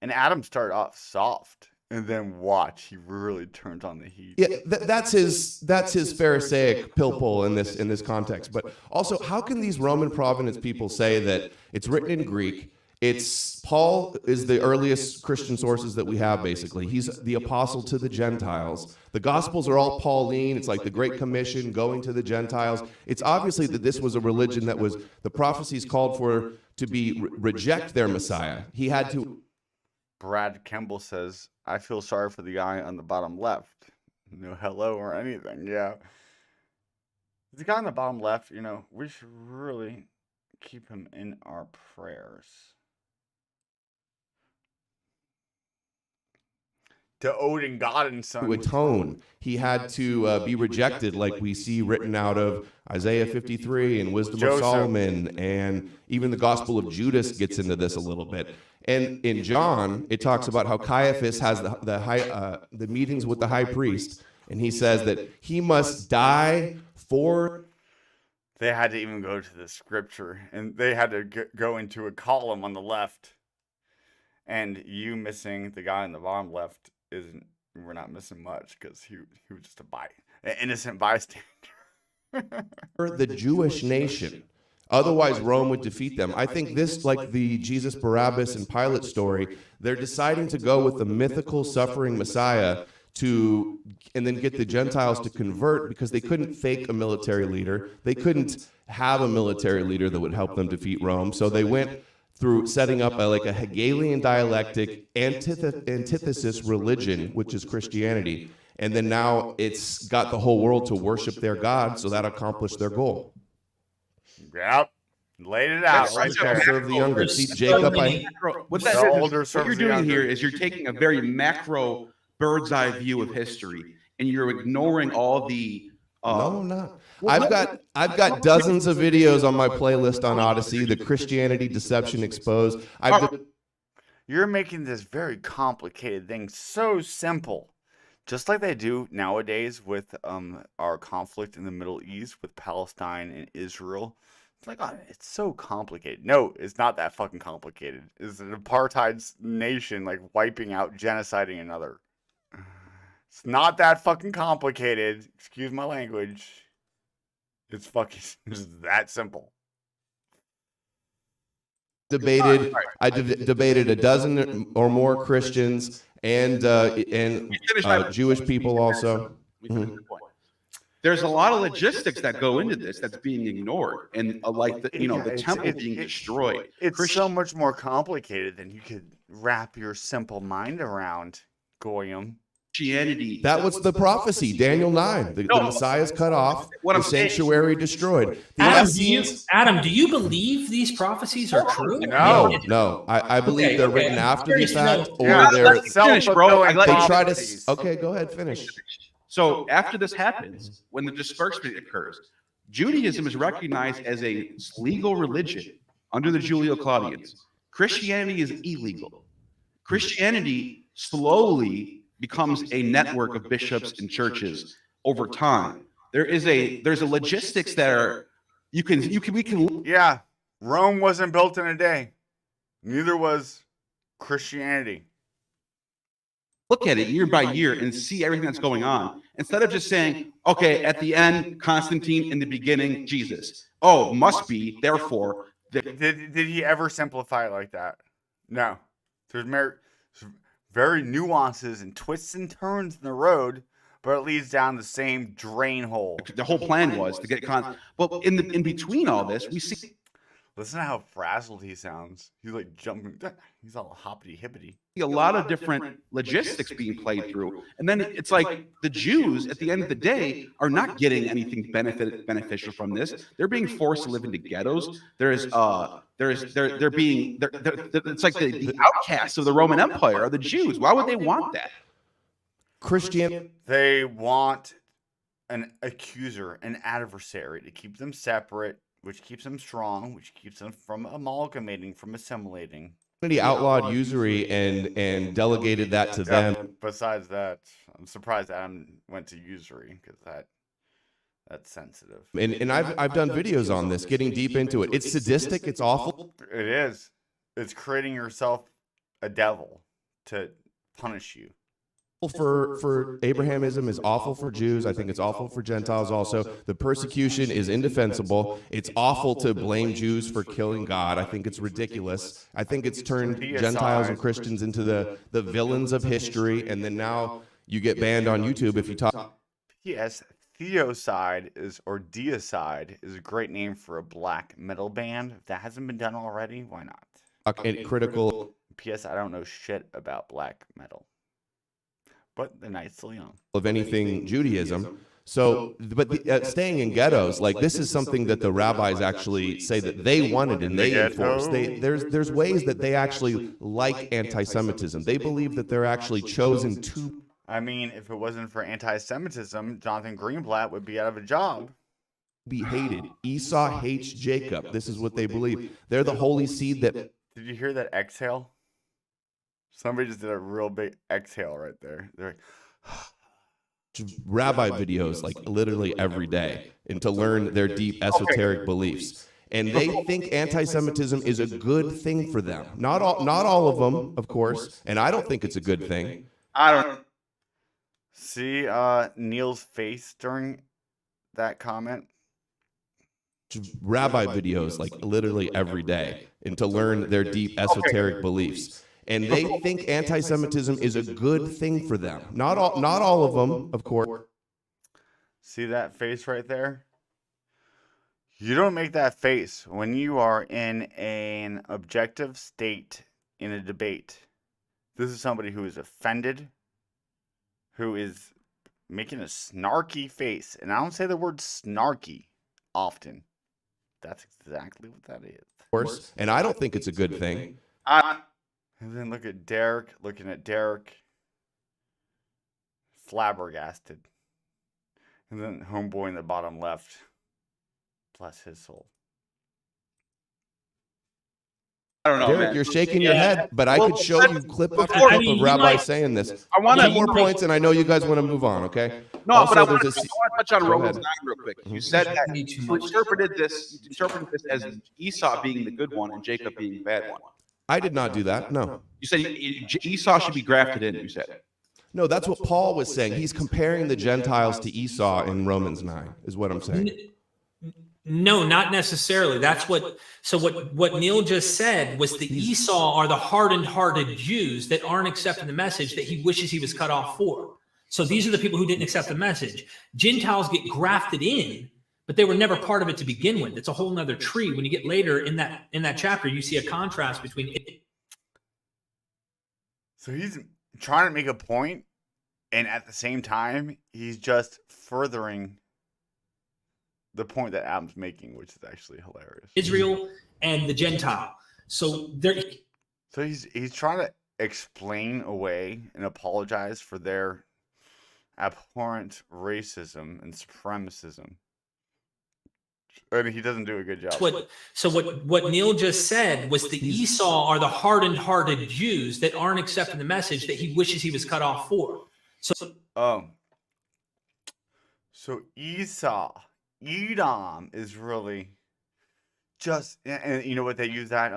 And Adam started off soft, and then watch, he really turns on the heat. Yeah, that's his Pharisaic pill pull in this context. But also, how can these Roman provenance people say that it's written in Greek? It's Paul is the earliest Christian sources that we have, basically. He's the apostle to the Gentiles. The Gospels are all Pauline. It's like the Great Commission, going to the Gentiles. It's obviously that this was a religion that was, the prophecies called for to be reject their Messiah. He had to. Brad Kemble says, I feel sorry for the guy on the bottom left. No hello or anything. Yeah. The guy on the bottom left, we should really keep him in our prayers. To Odin, God and Son. To atone. He had to be rejected, like we see written out of Isaiah 53 and Wisdom of Solomon, and even the Gospel of Judas gets into this a little bit. And in John, it talks about how Caiaphas has the meetings with the high priest, and he says that he must die for. They had to even go to the scripture, and they had to go into a column on the left. And you missing the guy on the bottom left isn't. We're not missing much because he was just an innocent bystander. The Jewish nation. Otherwise, Rome would defeat them. I think this, like the Jesus Barabbas and Pilate story, they're deciding to go with the mythical suffering Messiah and then get the Gentiles to convert because they couldn't fake a military leader. They couldn't have a military leader that would help them defeat Rome. So they went through setting up a Hegelian dialectic antithesis religion, which is Christianity. And then now it's got the whole world to worship their God, so that accomplished their goal. Yep. Laid it out right there. Serve the younger. See, Jacob, what you're doing here is you're taking a very macro bird's eye view of history, and you're ignoring all the. No, I'm not. I've got dozens of videos on my playlist on Odyssey. The Christianity Deception Exposed. You're making this very complicated thing so simple. Just like they do nowadays with our conflict in the Middle East with Palestine and Israel. It's like, oh, it's so complicated. No, it's not that fucking complicated. It's an apartheid nation like wiping out, genociding another. It's not that fucking complicated. Excuse my language. It's fucking just that simple. I debated a dozen or more Christians and Jewish people also. There's a lot of logistics that go into this that's being ignored, and the temple being destroyed. It's so much more complicated than you could wrap your simple mind around, Goyim. Christianity. That was the prophecy, Daniel 9. The Messiah's cut off, the sanctuary destroyed. Adam, do you believe these prophecies are true? No. I believe they're written after the fact, or they're self-fulfilling. They try to. Okay, go ahead, finish. So after this happens, when the disbursement occurs, Judaism is recognized as a legal religion under the Julio-Claudians. Christianity is illegal. Christianity slowly becomes a network of bishops and churches over time. There's a logistics that are we can. Yeah, Rome wasn't built in a day. Neither was Christianity. Look at it year by year and see everything that's going on. Instead of just saying, okay, at the end, Constantine, in the beginning, Jesus. Oh, must be, therefore. Did he ever simplify it like that? No. There's very nuances and twists and turns in the road, but it leads down the same drain hole. The whole plan was to get But in between all this, we see. Listen to how frazzled he sounds. He's like jumping. He's all hoppity hippity. A lot of different logistics being played through, and then it's like the Jews at the end of the day are not getting anything beneficial from this. They're being forced to live into ghettos. It's like the outcasts of the Roman Empire are the Jews. Why would they want that? They want an accuser, an adversary to keep them separate, which keeps them strong, which keeps them from amalgamating, from assimilating. Outlawed usury and delegated that to them. Besides that, I'm surprised Adam went to usury because that's sensitive. And I've done videos on this, getting deep into it. It's sadistic. It's awful. It is. It's creating yourself a devil to punish you. For Abrahamism is awful for Jews. I think it's awful for Gentiles also. The persecution is indefensible. It's awful to blame Jews for killing God. I think it's ridiculous. I think it's turned Gentiles and Christians into the villains of history, and then now you get banned on YouTube if you talk. P.S. Theocide or Deicide is a great name for a black metal band. If that hasn't been done already, why not? And critical. P.S. I don't know shit about black metal. But the night's still young. Of anything Judaism. So, but staying in ghettos, like this is something that the rabbis actually say that they wanted and they enforced. There's ways that they actually like anti-Semitism. They believe that they're actually chosen to. I mean, if it wasn't for anti-Semitism, Jonathan Greenblatt would be out of a job. Be hated. Esau hates Jacob. This is what they believe. They're the holy seed that. Did you hear that exhale? Somebody just did a real big exhale right there. They're like, rabbi videos like literally every day, and to learn their deep esoteric beliefs. And they think anti-Semitism is a good thing for them. Not all of them, of course. And I don't think it's a good thing. I don't see Neil's face during that comment. Rabbi videos like literally every day, and to learn their deep esoteric beliefs. And they think anti-Semitism is a good thing for them. Not all of them, of course. See that face right there? You don't make that face when you are in an objective state in a debate. This is somebody who is offended, who is making a snarky face. And I don't say the word snarky often. That's exactly what that is. Of course. And I don't think it's a good thing. And then look at Derek, looking at Derek, flabbergasted. And then homeboy in the bottom left, bless his soul. I don't know, Derek, man. you're shaking your head, but I could show you clip after before- clip I mean, of you Rabbi might- saying this. I want 2 more points, and I know you guys want to move on, okay? No, Also, but I want there's to a- touch on Go Romans ahead. 9 real quick. You Mhm. said that Need too you much. interpreted this as Esau being the good one and Jacob being the bad one. I did not do that. No. You said Esau should be grafted in, you said. No, that's what Paul was saying. He's comparing the Gentiles to Esau in Romans 9, is what I'm saying. No, not necessarily. That's what. So what Neil just said was the Esau are the hardened-hearted Jews that aren't accepting the message that he wishes he was cut off for. So these are the people who didn't accept the message. Gentiles get grafted in, but they were never part of it to begin with. It's a whole nother tree. When you get later in that chapter, you see a contrast between it. So he's trying to make a point, and at the same time, he's just furthering the point that Adam's making, which is actually hilarious. Israel and the Gentile. So they're So he's trying to explain away and apologize for their abhorrent racism and supremacism. And he doesn't do a good job. what Neil just said was the Esau are the hardened-hearted Jews that aren't accepting the message that he wishes he was cut off for. So Esau, Edom is really just, and you know what they use that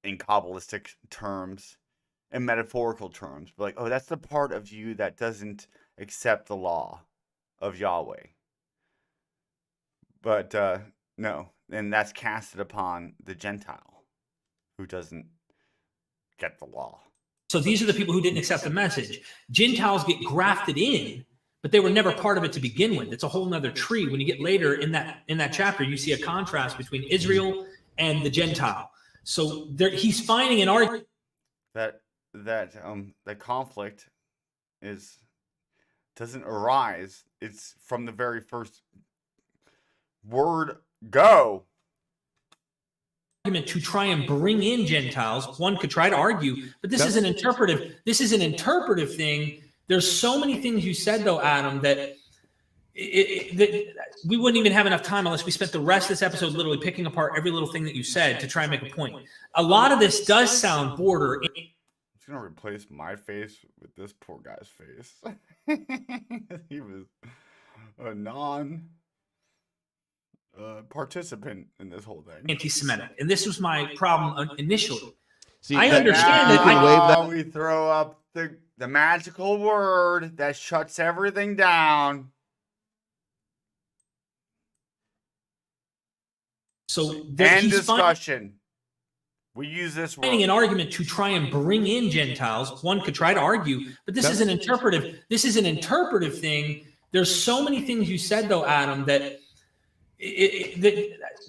in Kabbalistic terms and metaphorical terms, but like, oh, that's the part of you that doesn't accept the law of Yahweh. But no, and that's casted upon the Gentile who doesn't get the law. So these are the people who didn't accept the message. Gentiles get grafted in, but they were never part of it to begin with. It's a whole nother tree. When you get later in that chapter, you see a contrast between Israel and the Gentile. So he's finding an argument That conflict doesn't arise. It's from the very first word go. to try and bring in Gentiles. One could try to argue, but this is an interpretive thing. There's so many things you said though, Adam, that we wouldn't even have enough time unless we spent the rest of this episode literally picking apart every little thing that you said to try and make a point. A lot of this does sound border. I'm just gonna replace my face with this poor guy's face. He was a participant in this whole thing. Anti-Semitic, and this was my problem initially. See, I understand that. Now we throw up the magical word that shuts everything down. So End discussion. We use this word. Finding an argument to try and bring in Gentiles. One could try to argue, but this is an interpretive. This is an interpretive thing. There's so many things you said though, Adam, that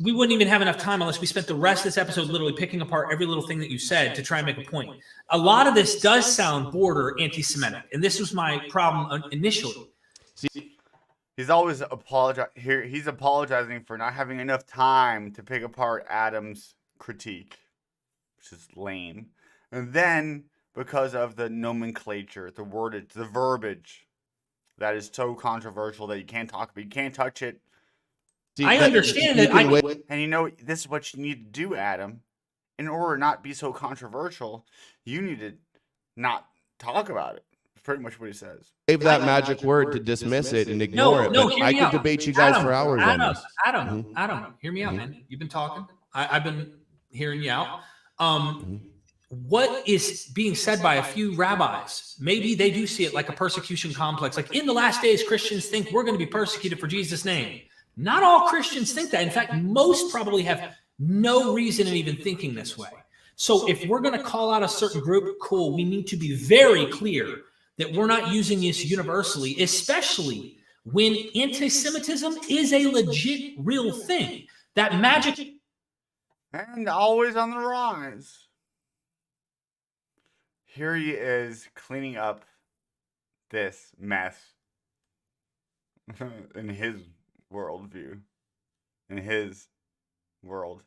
we wouldn't even have enough time unless we spent the rest of this episode literally picking apart every little thing that you said to try and make a point. A lot of this does sound border anti-Semitic, and this was my problem initially. See, he's always he's apologizing for not having enough time to pick apart Adam's critique, which is lame. And then because of the nomenclature, the wordage, the verbiage that is so controversial that you can't talk about, you can't touch it. See, I understand that. And you know, this is what you need to do, Adam. In order to not be so controversial, you need to not talk about it. That's pretty much what he says. Save that magic word to dismiss it and ignore it. But I could debate you guys for hours on this. Adam, hear me out, man. You've been talking. I've been hearing you out. What is being said by a few rabbis? Maybe they do see it like a persecution complex. Like in the last days, Christians think we're going to be persecuted for Jesus' name. Not all Christians think that. In fact, most probably have no reason in even thinking this way. So if we're going to call out a certain group, cool, we need to be very clear that we're not using this universally, especially when anti-Semitism is a legit real thing. That magic and always on the rise. Here he is cleaning up this mess in his worldview, in his world.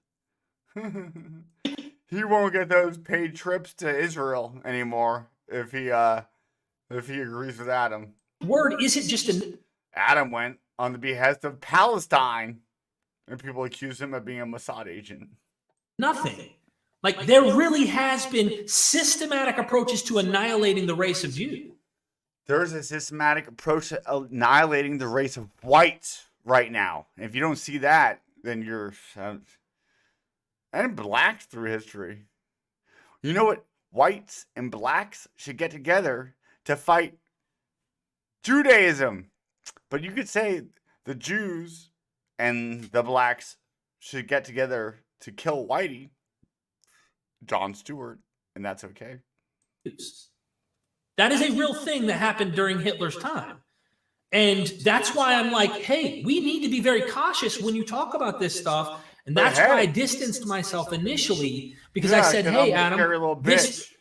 He won't get those paid trips to Israel anymore if he agrees with Adam. Word isn't just an Adam went on the behest of Palestine, and people accuse him of being a Mossad agent. nothing. Like there really has been systematic approaches to annihilating the race of Jews. There's a systematic approach to annihilating the race of whites right now. If you don't see that, then you're... and blacks through history. You know what? Whites and blacks should get together to fight Judaism. But you could say the Jews and the blacks should get together to kill Whitey, John Stewart, and that's okay. That is a real thing that happened during Hitler's time. And that's why I'm like, hey, we need to be very cautious when you talk about this stuff. And that's why I distanced myself initially, because I said, hey, Adam,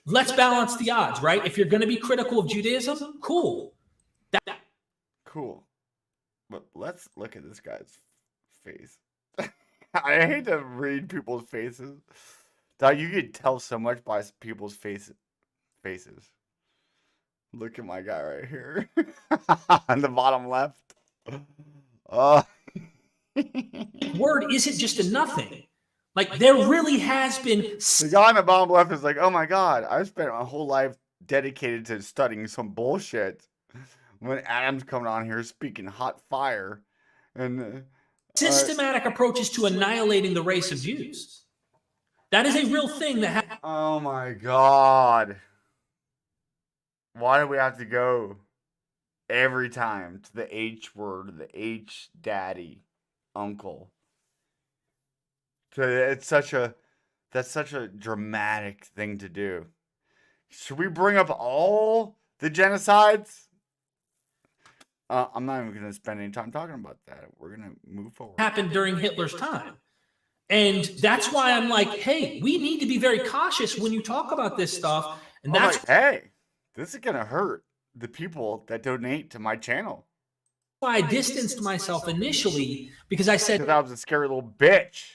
let's balance the odds, right? If you're going to be critical of Judaism, cool. Cool. But let's look at this guy's face. I hate to read people's faces. Dog, you could tell so much by people's faces. Look at my guy right here. On the bottom left. Word isn't just a nothing. Like there really has been... The guy on the bottom left is like, oh my God, I've spent my whole life dedicated to studying some bullshit. When Adam's coming on here speaking hot fire. And systematic approaches to annihilating the race of Jews. That is a real thing that oh my God. Why do we have to go every time to the H word, the H daddy, uncle? That's such a dramatic thing to do. Should we bring up all the genocides? I'm not even going to spend any time talking about that. We're going to move forward. Happened during Hitler's time. And that's why I'm like, hey, we need to be very cautious when you talk about this stuff. And that's hey, this is going to hurt the people that donate to my channel. Why I distanced myself initially, because I said, because I was a scary little bitch.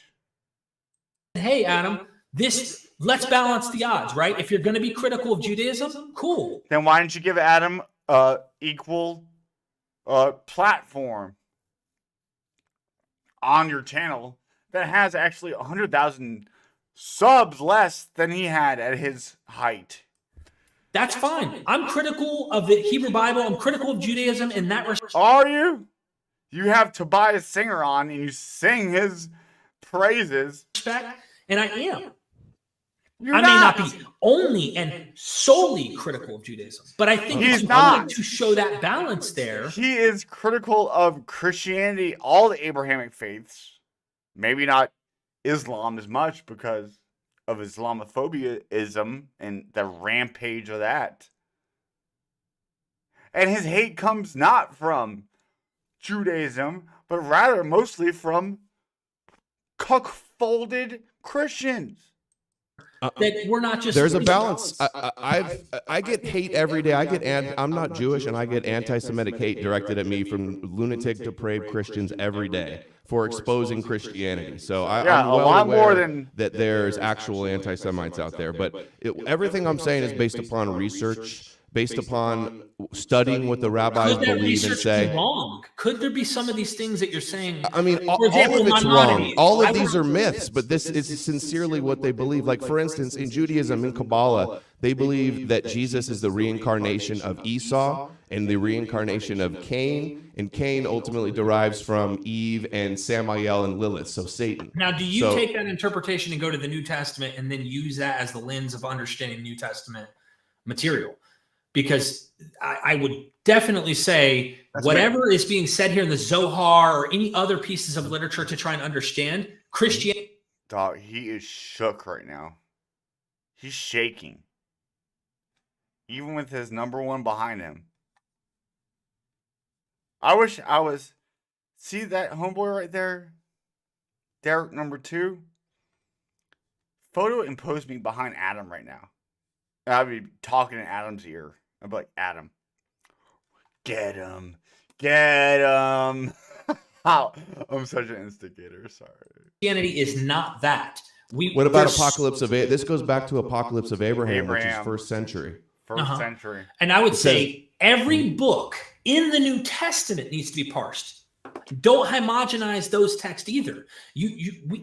Hey, Adam, let's balance the odds, right? If you're going to be critical of Judaism, cool. Then why didn't you give Adam equal platform on your channel that has actually 100,000 subs less than he had at his height? That's fine. I'm critical of the Hebrew Bible. I'm critical of Judaism in that respect. Are you? You have Tobias Singer on and you sing his praises. And I am. I may not be only and solely critical of Judaism, but I think he's it's not to show that balance there. He is critical of Christianity, all the Abrahamic faiths. Maybe not Islam as much because of Islamophobia-ism and the rampage of that. And his hate comes not from Judaism, but rather mostly from cuckolded Christians. That we're not just. There's a balance. I get hate every day. I'm not Jewish, and I get anti-Semitic hate directed at me from lunatic, depraved Christians every day for exposing Christianity. So I'm well aware that there's actual anti-Semites out there. But everything I'm saying is based upon research, based upon studying what the rabbis believe and say. Wrong? Could there be some of these things that you're saying? I mean, all of it's wrong. All of these are myths, but this is sincerely what they believe. Like, for instance, in Judaism, in Kabbalah, they believe that Jesus is the reincarnation of Esau and the reincarnation of Cain, and Cain ultimately derives from Eve and Samael and Lilith, so Satan. Now, do you take that interpretation and go to the New Testament and then use that as the lens of understanding New Testament material? Because I would definitely say whatever is being said here in the Zohar or any other pieces of literature to try and understand Christianity. Dog, he is shook right now. He's shaking. Even with his number one behind him. I wish I was... See that homeboy right there? Derek number 2? Photo and post me behind Adam right now. I'd be talking in Adam's ear. I'd be like, Adam, get him. Get him. I'm such an instigator. Sorry. Christianity is not that. What about Apocalypse of Abraham? This goes back to Apocalypse of Abraham, which is first century. First century. And I would say every book in the New Testament needs to be parsed. Don't homogenize those texts either.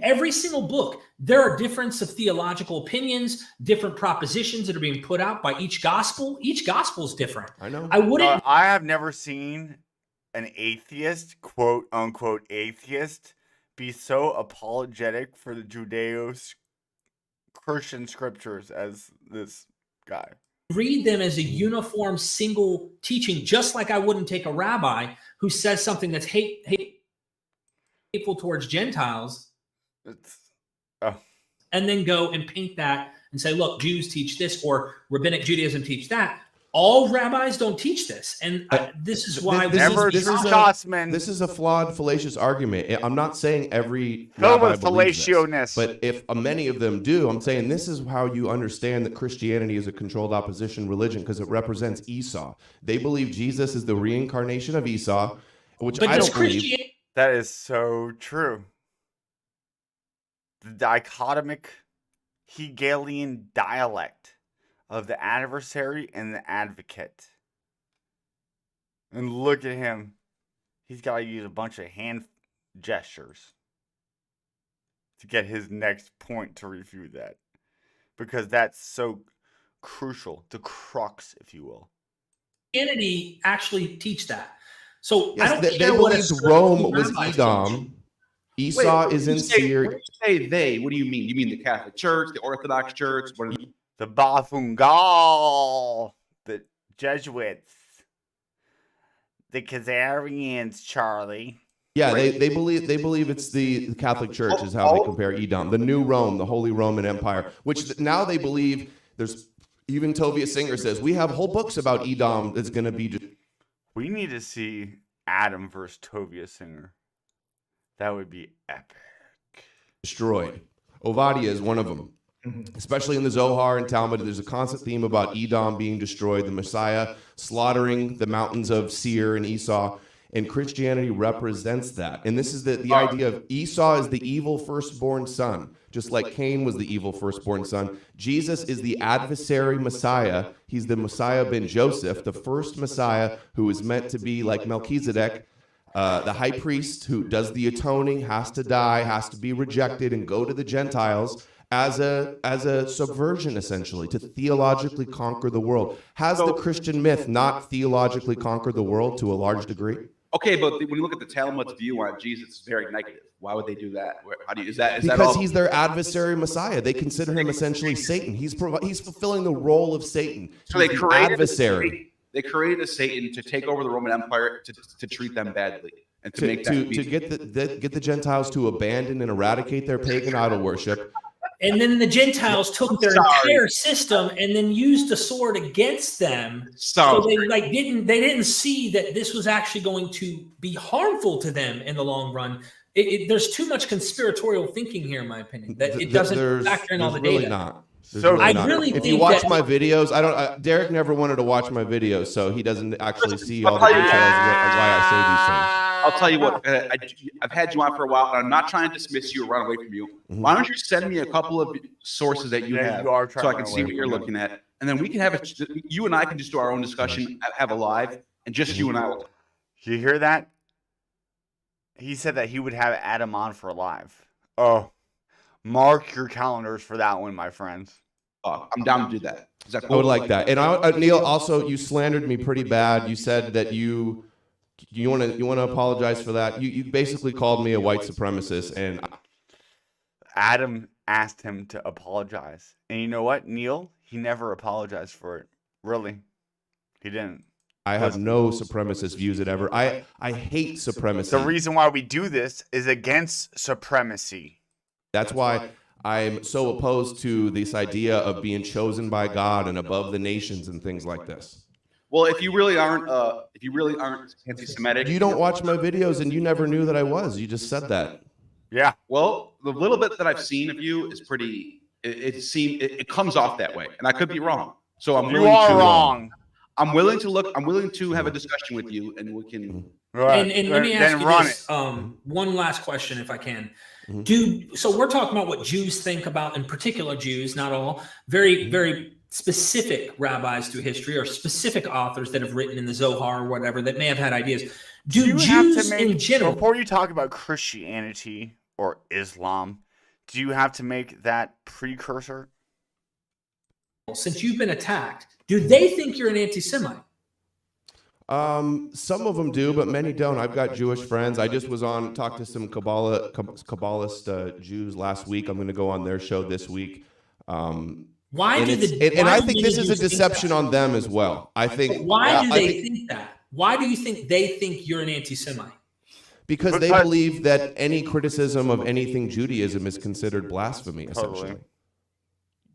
Every single book, there are difference of theological opinions, different propositions that are being put out by each gospel. Each gospel is different. I know. I have never seen an atheist, quote unquote atheist, be so apologetic for the Judeo-Christian scriptures as this guy. Read them as a uniform single teaching, just like I wouldn't take a rabbi who says something that's hateful towards Gentiles and then go and paint that and say, look, Jews teach this or Rabbinic Judaism teach that. All rabbis don't teach this. And this is why this is a flawed, fallacious argument. I'm not saying every rabbi believes this, but if many of them do, I'm saying this is how you understand that Christianity is a controlled opposition religion, because it represents Esau. They believe Jesus is the reincarnation of Esau, which I don't believe. That is so true. The dichotomic Hegelian dialect of the adversary and the advocate. And look at him. He's got to use a bunch of hand gestures to get his next point to refute that. Because that's so crucial. The crux, if you will. Christianity actually teach that. So yes, I don't they believed Rome was Edom. Esau is in Syria. When you say they, what do you mean? You mean the Catholic Church, the Orthodox Church? The Bafungal, the Jesuits, the Khazarians, Charlie. Yeah, they believe it's the Catholic Church is how they compare Edom, the New Rome, the Holy Roman Empire, which now they believe. There's even Tovia Singer says we have whole books about Edom that's going to be. We need to see Adam versus Tovia Singer. That would be epic. Destroyed. Ovadia is one of them. Especially in the Zohar and Talmud, there's a constant theme about Edom being destroyed, the Messiah slaughtering the mountains of Seir and Esau, and Christianity represents that. And this is the idea of Esau is the evil firstborn son, just like Cain was the evil firstborn son. Jesus is the adversary Messiah. He's the Messiah ben Joseph, the first Messiah who is meant to be like Melchizedek, the high priest who does the atoning, has to die, has to be rejected and go to the Gentiles. As a subversion, essentially, to theologically conquer the world. Has the Christian myth not theologically conquered the world to a large degree? Okay, but when you look at the Talmud's view on Jesus, it's very negative. Why would they do that? Because he's their adversary Messiah. They consider him essentially Satan. He's fulfilling the role of Satan. So they created adversary. They created a Satan to take over the Roman Empire to treat them badly and to get the Gentiles to abandon and eradicate their pagan idol worship. And then the Gentiles took their entire system and then used the sword against them. So they didn't see that this was actually going to be harmful to them in the long run. There's too much conspiratorial thinking here, in my opinion. That it doesn't factor in all the data. Really not. So I really if think you watch my videos, Derek never wanted to watch my videos, so he doesn't actually see all the details of why I say these things. I'll tell you what, I've had you on for a while, and I'm not trying to dismiss you or run away from you. Why don't you send me a couple of sources that you have so I can see what you're looking at? And then we can have you and I can just do our own discussion, have a live, and just you and I will. You hear that? He said that he would have Adam on for a live. Oh, mark your calendars for that one, my friends. I'm down to do that. Is that cool? I would like that. And Neil, also, you slandered me pretty bad. You said that you want to apologize for that. You basically called me a white supremacist, and Adam asked him to apologize. And you know what, Neil? He never apologized for it. Really. He didn't. I have no supremacist views ever. I hate supremacy. The reason why we do this is against supremacy. That's why I'm so opposed to this idea of being chosen by God and above the nations and things like this. Well, if you really aren't anti-Semitic, you don't watch my videos, and you never knew that I was. You just said that. Yeah. Well, the little bit that I've seen of you is pretty. It comes off that way, and I could be wrong. So I'm willing to. Wrong. I'm willing to look. I'm willing to have a discussion with you, and we can. Right. And let me ask you this. One last question, if I can. So we're talking about what Jews think about, in particular Jews, not all, very, very specific rabbis through history or specific authors that have written in the Zohar or whatever that may have had ideas. Do Jews in general, before you talk about Christianity or Islam, do you have to make that precursor? Since you've been attacked, do they think you're an anti-Semite? Some of them do, but many don't. I've got Jewish friends. I just was talked to some Kabbalist Jews last week. I'm going to go on their show this week. Why do I think this is a deception on them as well. I think. Why do they think that? Why do you think they think you're an anti-Semite? Because they believe that any criticism of anything Judaism is considered blasphemy, essentially.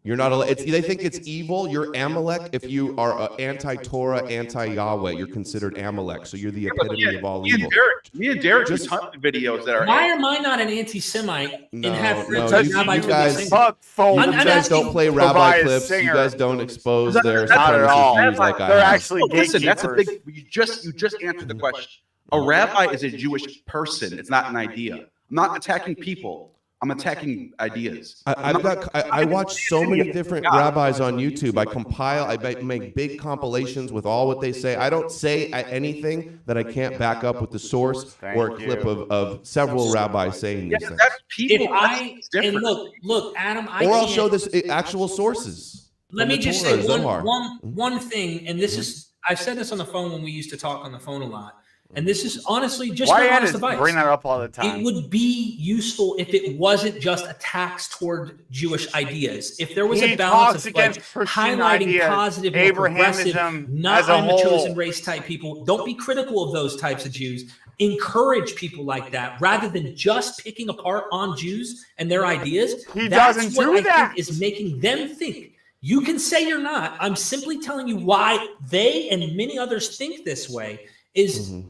You're not allowed. They think it's evil. You're Amalek. If you are anti-Torah, anti-Yahweh, you're considered Amalek. So you're the epitome of all evil. Me and Derek just hunt videos that are. Why am I not an anti-Semite and have friends you guys don't play rabbi clips. You guys don't expose their supremacist views like I have. They're actually listen. That's a big. You just answered the question. A rabbi is a Jewish person. It's not an idea. I'm not attacking people. I'm attacking ideas. I watch so many different rabbis on YouTube. I make big compilations with all what they say. I don't say anything that I can't back up with the source or a clip of several rabbis saying these things. That's people. And look, Adam, I'll show this actual sources. Let me just say one thing, and this is, I've said this on the phone when we used to talk on the phone a lot. And this is honestly just my honest advice. Bring that up all the time. It would be useful if it wasn't just attacks toward Jewish ideas. If there was a balance of like highlighting positive, progressive, not I'm a chosen race type people. Don't be critical of those types of Jews. Encourage people like that rather than just picking apart on Jews and their ideas. That's what I think is making them think. You can say you're not. I'm simply telling you why they and many others think this way is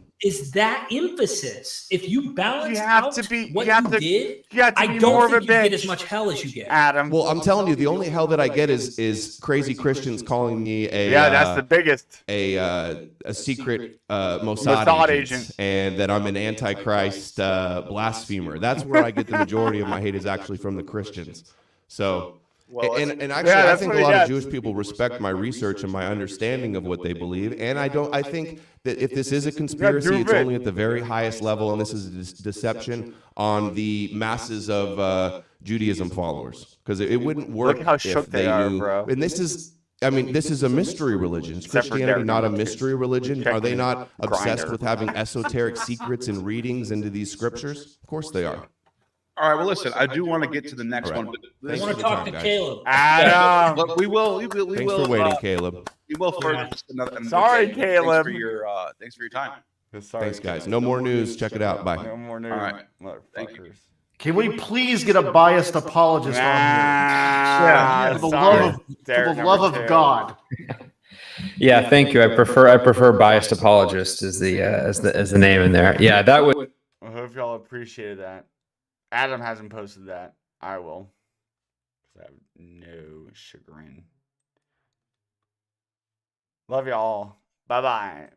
that emphasis. If you balance out what you did, I don't think you get as much hell as you get. Adam. Well, I'm telling you, the only hell that I get is crazy Christians calling me that's the biggest. A secret Mossad agent, and that I'm an antichrist blasphemer. That's where I get the majority of my hate is actually from the Christians. So. And actually, I think a lot of Jewish people respect my research and my understanding of what they believe. And I think that if this is a conspiracy, it's only at the very highest level, and this is a deception on the masses of Judaism followers. Because it wouldn't work. Look how shook they are, bro. And this is a mystery religion. Is Christianity not a mystery religion? Are they not obsessed with having esoteric secrets and readings into these scriptures? Of course they are. All right. Well, listen. I do want to get to the next one. I want to talk to Caleb. Adam. But we will. Thanks for waiting, Caleb. We will further. Sorry, Caleb. Thanks for your time. Thanks, guys. No more news. Check it out. Bye. No more news. All right. Thank you. Can we please get a biased apologist on here? For the love of God. Yeah, thank you. I prefer biased apologist as the name in there. Yeah, that would. I hope y'all appreciated that. Adam hasn't posted that. I will. I have no chagrin. Love y'all. Bye-bye.